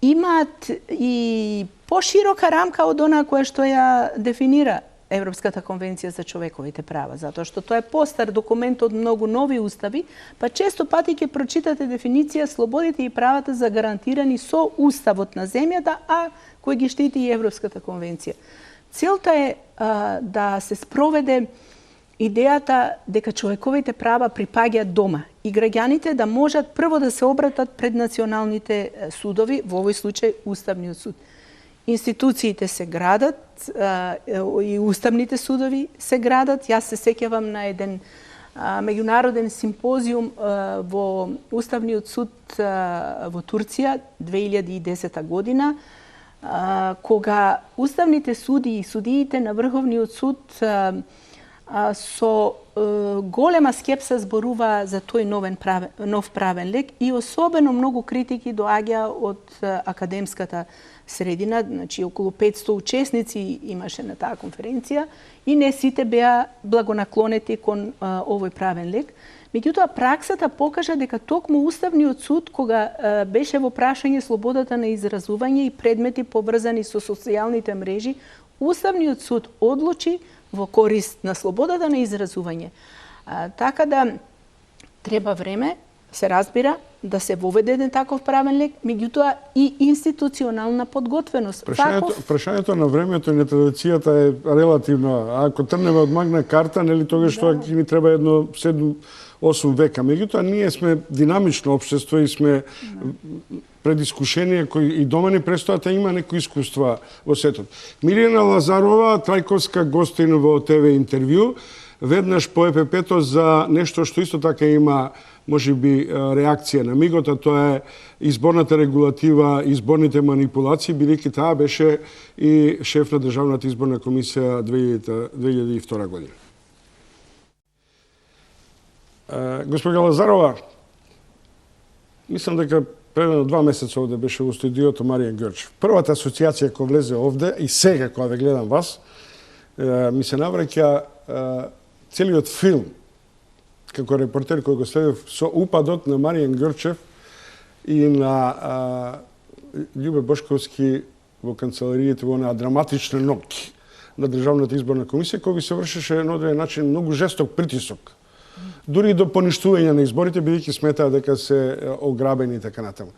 имаат и поширока рамка од она која што ја дефинира Европската конвенција за човековите права, затоа што тоа е постар документ од многу нови устави, па често пати ќе прочитате дефиниција слободите и правата загарантирани со уставот на земјата, а кој ги штити и Европската конвенција. Целта е да се спроведе идејата дека човековите права припаѓаат дома и граѓаните да можат прво да се обратат пред националните судови, во овој случај Уставниот суд. Институциите се градат и уставните судови се градат. Јас се сеќавам на еден меѓународен симпозиум во Уставниот суд во Турција 2010 година, кога уставните суди и судиите на Врховниот суд со голема скепса зборува за тој нов правен лек и особено многу критики доаѓа од академската средина, значи околу 500 учесници имаше на таа конференција и не сите беа благонаклонети кон овој правен лек. Меѓутоа, праксата покажа дека токму Уставниот суд, кога беше во прашање слободата на изразување и предмети поврзани со социјалните мрежи, Уставниот суд одлучи во корист на слободата на изразување. Така да треба време, се разбира, да се воведе еден таков правен лек, меѓутоа и институционална подготвеност. Прашањето на времето и на традицијата е релативно. Ако трнеме од Магна Карта, нели тогаш тоа ќе ни треба едно 7-8 века. Меѓутоа ние сме динамично општество и сме пред искушение кои и дома ни престојат, има некои искуства во светот. Мирјана Лазарова, трајковска гостин во ТВ интервју, веднаш по ЕПП-то за нешто што исто така има може би реакција на мигот, а тоа е изборната регулатива, изборните манипулации, бидејќи таа беше и шеф на Државната изборна комисија 2002 година. Госпожа Лазарова, мислам дека пред 2 месеца овде беше во студиото Маријан Ѓорчев. Првата асоциација која влезе овде и сега кога ве гледам вас, ми се навраќа целиот филм како репортер кој го следев со упадот на Маријан Ѓорчев и на Љубе Бошковски во канцелариите во онаа драматична ноќ на Државната изборна комисија, кој ги се вршеше на одреден начин многу жесток притисок. Дури и до поништување на изборите, бидејќи сметаа дека се ограбени и така натаму.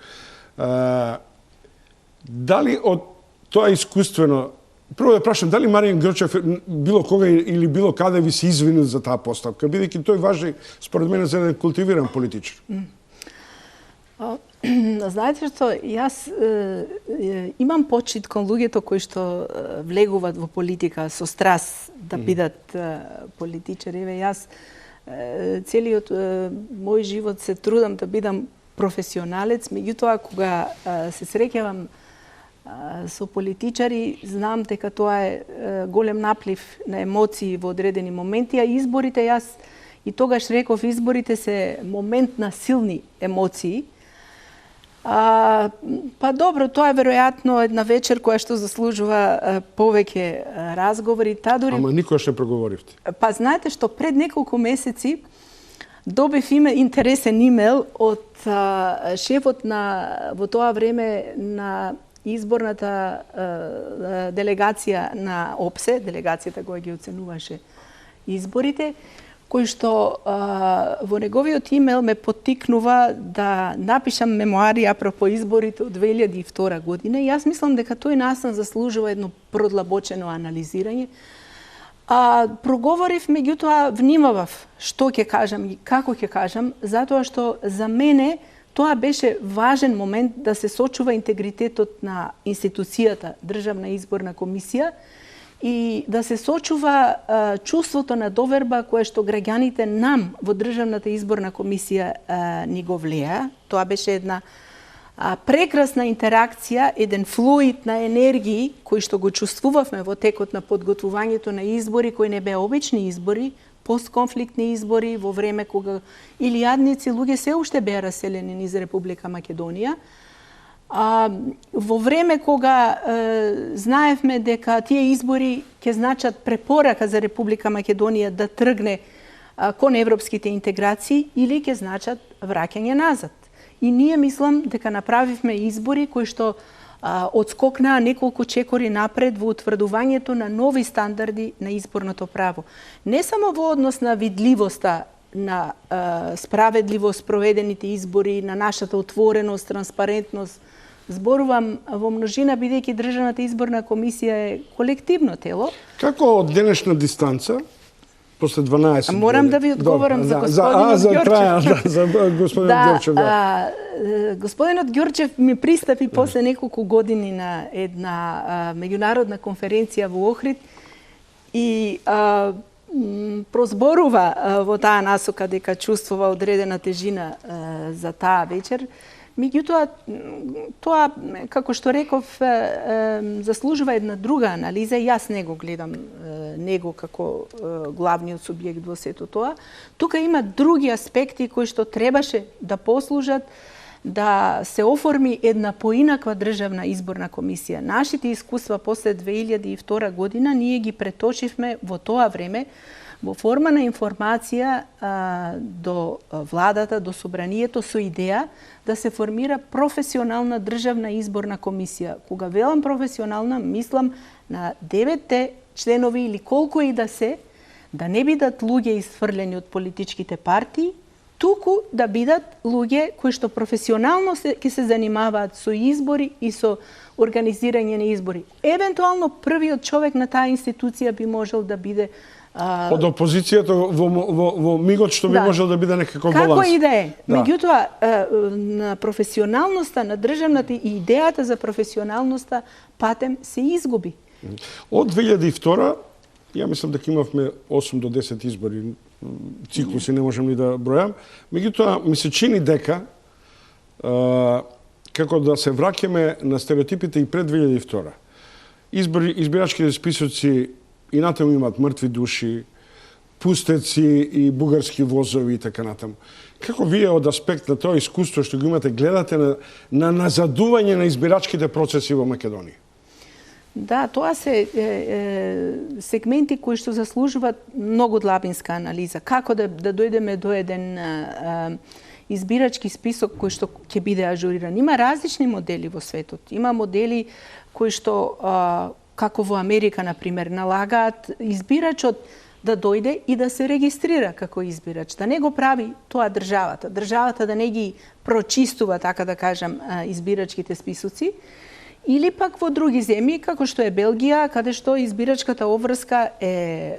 Дали од тоа искуствено, прво да прашам, дали Маријан Ѓорчев било кога или било каде ви се извинил за таа поставка, бидејќи тој важи според мене за еден култивиран политичар? Знаете што, јас имам почит кон луѓето кои што влегуваат во политика со страст да бидат политичари. Јас целиот мој живот се трудам да бидам професионалец, меѓутоа кога се среќавам со политичари, знам дека тоа е голем наплив на емоции во одредени моменти, а изборите јас И тогаш реков, изборите се момент на силни емоции. Па добро, тоа е веројатно една вечер која што заслужува повеќе разговори. Ама никош не проговоривте. Па знаете што, пред неколку месеци добив интересен имейл од шефот во тоа време на изборната делегација на ОПСЕ, делегацијата која ги оценуваше изборите, кој што во неговиот имейл ме поттикнува да напишам мемуари апропо изборите од 2002 година и јас мислам дека тој настан заслужува едно продлабочено анализирање. Проговорив, меѓутоа внимавав што ќе кажам и како ќе кажам, затоа што за мене тоа беше важен момент да се сочува интегритетот на институцијата Државна изборна комисија и да се сочува чувството на доверба кое што граѓаните нам во Државната изборна комисија ни го влеа. Тоа беше една прекрасна интеракција, еден флуид на енергии кои што го чувствувавме во текот на подготвувањето на избори, кои не беа обични избори, постконфликтни избори во време кога илјадници луѓе се уште беа раселени низ Република Македонија. Во време кога знаевме дека тие избори ќе значат препорака за Република Македонија да тргне кон европските интеграции или ќе значат враќање назад. И ние мислам дека направивме избори кои што одскокнаа неколку чекори напред во утврдувањето на нови стандарди на изборното право. Не само во однос на видливоста на справедливо спроведените избори, на нашата отвореност, транспарентност. Зборувам во множина, бидејќи Државната изборна комисија е колективно тело. Како од денешна дистанца, после 12 години? Морам да ви одговорам за господинот Ѓорчев. За господинот Ѓорчев, Господинот Ѓорчев ми пристапи после неколку години на една меѓународна конференција во Охрид и прозборува во таа насока дека чувствува одредена тежина за таа вечер. Меѓутоа, тоа, како што реков, заслужува една друга анализа. Јас не го гледам него како главниот субјект во сето тоа. Тука има други аспекти кои што требаше да послужат да се оформи една поинаква Државна изборна комисија. Нашите искуства после 2002 година ние ги преточивме во тоа време во форма на информација до владата, до собранието со идеја да се формира професионална Државна изборна комисија. Кога велам професионална, мислам на 9 членови или колку и да се, да не бидат луѓе изфрлени од политичките партии, туку да бидат луѓе кои што професионално ќе се занимаваат со избори и со организирање на избори. Евентуално првиот човек на таа институција би можел да биде од опозицијата во мигот што би можел да биде некаков баланс. Како и да е. Меѓутоа, на професионалноста на државната и идејата за професионалноста патем се изгуби. Од 2002, ја мислам дека имавме 8 до 10 избори, циклуси не можам ни да бројам. Меѓутоа, ми се чини дека како да се враќаме на стереотипите и пред 2002. Избирачките списоци и натаму имаат мртви души, пустеци и бугарски возови и така натаму. Како вие од аспект на тоа искуство што го имате гледате на назадување на избирачките процеси во Македонија? Да, тоа се сегменти кои што заслужуваат многу длабинска анализа. Како да дојдеме до еден избирачки список кој што ќе биде ажуриран. Има различни модели во светот. Има модели кои што како во Америка, например, налагаат избирачот да дојде и да се регистрира како избирач, да не го прави тоа државата. Државата да не ги прочистува, така да кажам, избирачките списоци, или пак во други земји, како што е Белгија, каде што избирачката обврска е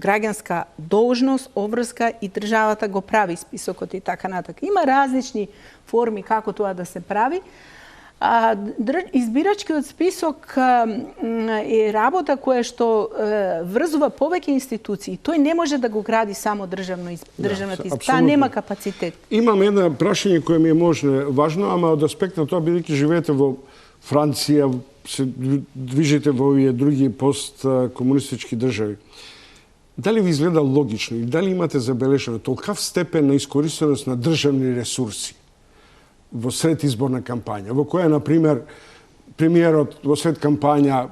граѓанска должност, обврска и државата го прави списокот и така натака. Има различни форми како тоа да се прави. Избирачкиот список е работа која што врзува повеќе институции. Тој не може да го гради само државната изборна. Таа нема капацитет. Имам една прашање кое ми е важно, ама од аспект на тоа, бидејќи живеете во Франција, се движите во овие други посткомунистички држави. дали ви изгледа логично и дали имате забележено толкав степен на искористеност на државни ресурси во сред изборна кампања, во која, например, премиерот во сред кампања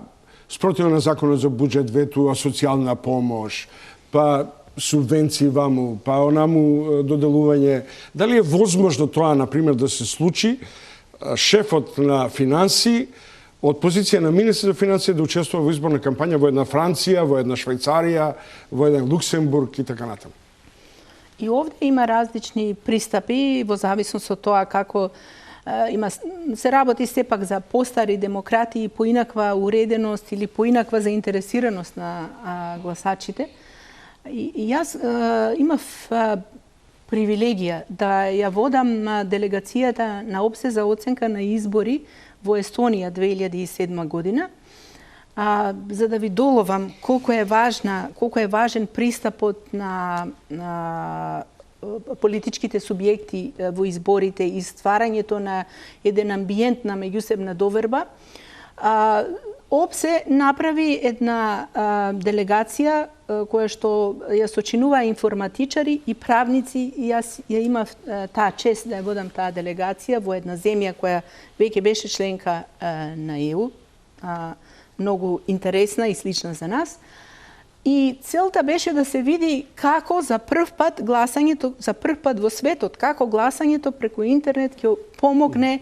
спротивно на законот за буџет ветува социјална помош, па субвенции ваму, па онаму доделување. Дали е возможно тоа, например, да се случи шефот на финансии од позиција на министер за финансии да учествува во изборна кампања во една Франција, во една Швајцарија, во еден Луксембург и така натаму? И овде има различни пристапи во зависност од тоа како се работи сепак за постари демократии, поинаква уреденост или поинаква заинтересираност на гласачите. И јас имав привилегија да ја водам делегацијата на ОПСЕ за оценка на избори во Естонија 2007 година, за да ви доловам колку е важен пристапот на политичките субјекти во изборите и стварањето на еден амбиент на меѓусебна доверба. ОПСЕ направи една делегација која што ја сочинува информатичари и правници, и јас ја имав таа чест да ја водам таа делегација во една земја која веќе беше членка на ЕУ, многу интересна и слична за нас. И целта беше да се види како за прв пат во светот, како гласањето преку интернет ќе помогне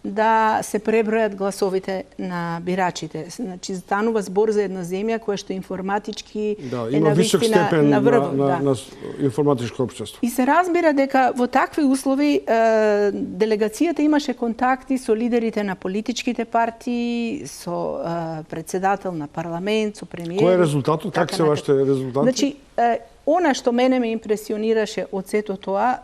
да се пребројат гласовите на бирачите. Значи, станува збор за една земја која што информатички е на висок степен на информатичко општество. И се разбира дека во такви услови делегацијата имаше контакти со лидерите на политичките партии, со председател на парламент, со премиер. Кој е резултатот? Как се вашите резултати? Значи, она што мене ме импресионираше од сето тоа,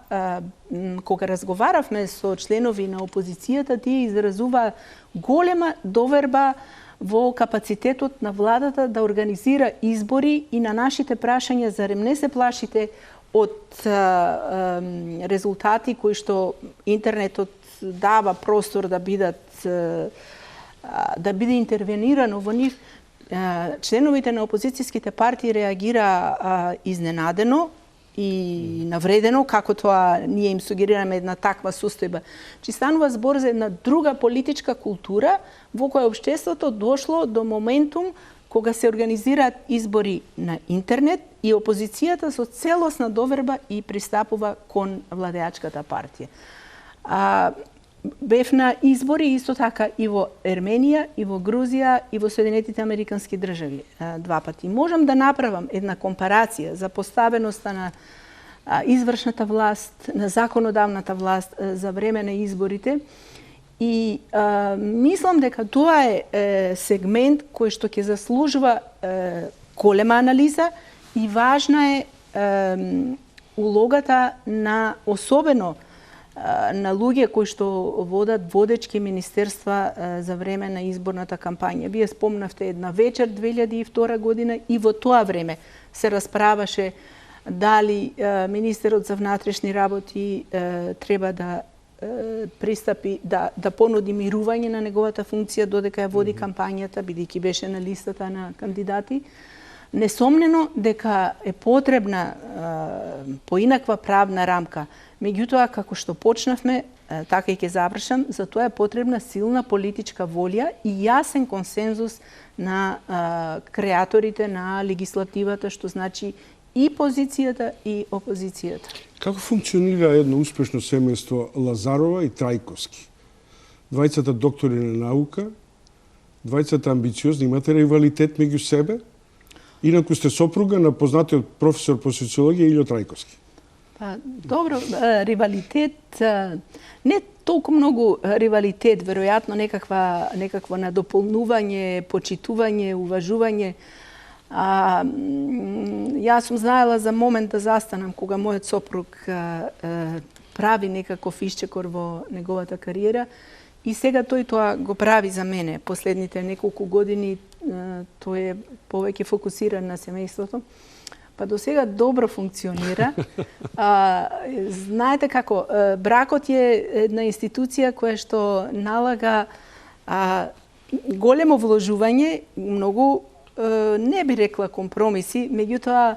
кога разговаравме со членови на опозицијата, тие изразува голема доверба во капацитетот на владата да организира избори и на нашите прашања зарем не се плашите од резултати кои што интернетот дава простор да биде интервенирано во нив. Членовите на опозицијските партии реагира изненадено и навредено, како тоа ние им сугерираме една таква состојба. Чи станува збор за една друга политичка култура во која општеството дошло до моментум кога се организираат избори на интернет и опозицијата со целосна доверба и пристапува кон владеачката партија. Бев на избори исто така и во Ерменија, и во Грузија, и во Соединетите Американски држави два пати. Можам да направам една компарација за поставеноста на извршната власт, на законодавната власт за време на изборите и мислам дека тоа е сегмент кој што ќе заслужува голема анализа и важна е улогата на особено на луѓе кои што водат водечки министерства за време на изборната кампања. Вие спомнавте една вечер 2002 година и во тоа време се расправаше дали министерот за внатрешни работи треба да пристапи, да понуди мирување на неговата функција додека ја води кампањата, бидејќи беше на листата на кандидати. Несомнено дека е потребна поинаква правна рамка. Меѓутоа, како што почнавме, така и ќе завршам, за тоа е потребна силна политичка волја и јасен консензус на креаторите на легислативата, што значи и позицијата и опозицијата. Како функционира едно успешно семејство Лазарова и Трајковски? Двајцата доктори на наука, двајцата амбициозни, имате ривалитет меѓу себе? Инаку сте сопруга на познатиот професор по социологија Илјо Трајковски. Добро, ривалитет, не толку многу ривалитет, веројатно некакво надополнување, почитување, уважување. Јас сум знаела за момент да застанам кога мојот сопруг прави некаков исчекор во неговата кариера и сега тој тоа го прави за мене. Последните неколку години тој е повеќе фокусиран на семејството. Па до сега добро функционира. Знаете како, бракот е една институција која што налага големо вложување, многу, не би рекла компромиси, меѓутоа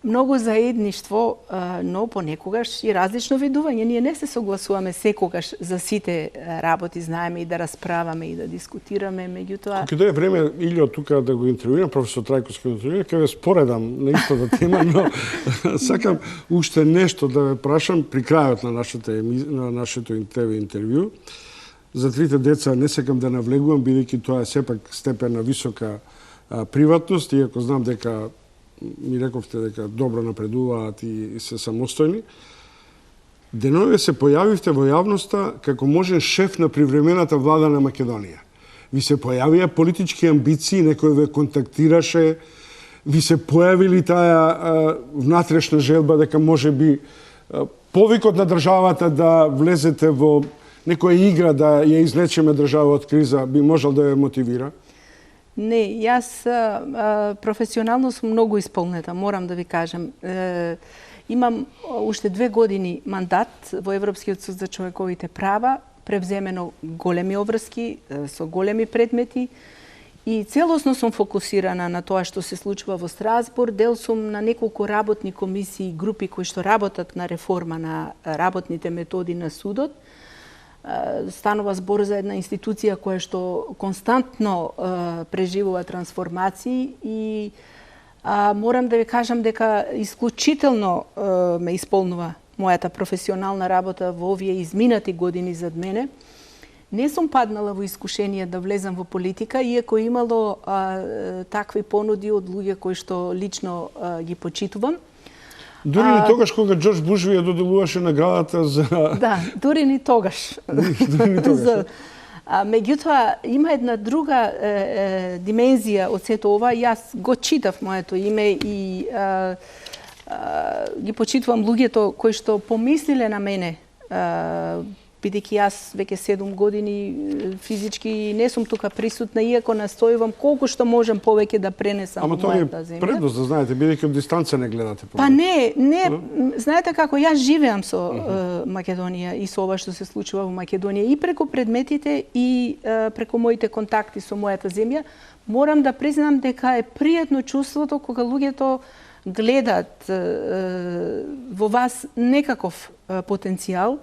многу заедништво, но понекогаш и различно видување. Ние не се согласуваме секогаш за сите работи, знаеме и да расправаме и да дискутираме, меѓутоа... Кога е време Илјо тука да го интервјуирам, професор Трајковски да интервјуирам, ќе ве споредам на истата тема, но сакам уште нешто да ве прашам при крајот на нашето интервју. За трите деца не сакам да навлегувам, бидејќи тоа е сепак степен на висока приватност, иако знам дека ми рековте дека добро напредуваат и се самостојни. Денове се појавивте во јавноста како можен шеф на привремената влада на Македонија. Ви се појавија политички амбиции, некој ве контактираше, ви се појавили таа внатрешна желба дека може би повикот на државата да влезете во некоја игра да ја излечеме држава од криза би можел да ја мотивира? Не, јас професионално сум многу исполнета, морам да ви кажем. Имам уште 2 години мандат во Европскиот суд за човековите права, превземено големи обврски со големи предмети и целосно сум фокусирана на тоа што се случува во Страсбург. Дел сум на неколку работни комисии и групи кои што работат на реформа на работните методи на судот. Станува збор за една институција која што константно преживува трансформации и морам да ви кажам дека исклучително ме исполнува мојата професионална работа во овие изминати години зад мене. Не сум паднала во искушение да влезам во политика, иако имало такви понуди од луѓе кои што лично ги почитувам. Дури ни тогаш кога Џорџ Буш ви ја доделуваше наградата за... Да, дури ни тогаш. Меѓутоа, има една друга димензија од сето ова. Јас го читав моето име и ги почитувам луѓето кои што помислиле на мене, бидејќи јас веќе 7 години физички не сум тука присутна, иако настојувам колку што можем повеќе да пренесам во мојата земја. Ама тоа е предност, да знаете, бидејќи од дистанца не гледате. Па не, знаете како, јас живеам со Македонија и со ова што се случува во Македонија и преку предметите и преку моите контакти со мојата земја. Морам да признам дека е пријатно чувството кога луѓето гледат во вас некаков потенцијал.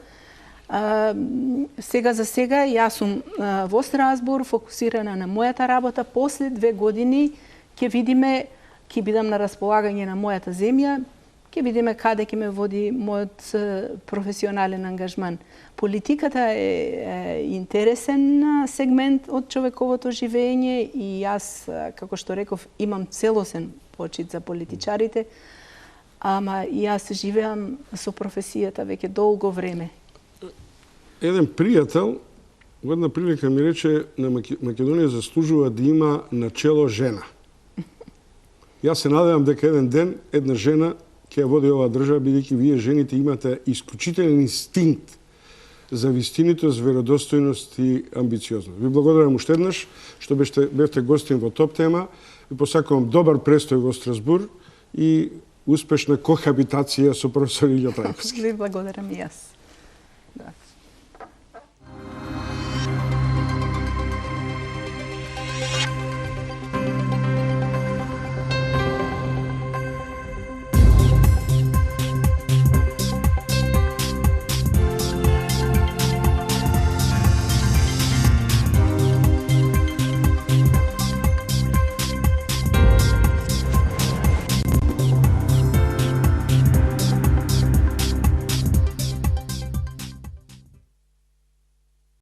Сега за сега јас сум во Страсбург фокусирана на мојата работа. После 2 години ќе видиме, ќе бидам на располагање на мојата земја, ќе видиме каде ќе ме води мојот професионален ангажман. Политиката е интересен сегмент од човековото живење и јас, како што реков, имам целосен почит за политичарите, ама јас живеам со професијата веќе долго време. Еден пријател во една прилика ми рече на Македонија заслужува да има начело жена. Јас се надевам дека еден ден една жена ќе ја води оваа држава, бидејќи вие жените имате исклучителен инстинкт за вистинитост, веродостојност и амбициозност. Ви благодарам уште еднаш што бевте гостин во Топ тема. Ви посакувам добар престој во Страсбург и успешна кохабитација со професор Илјо Трајковски. Ви благодарам и јас. Да.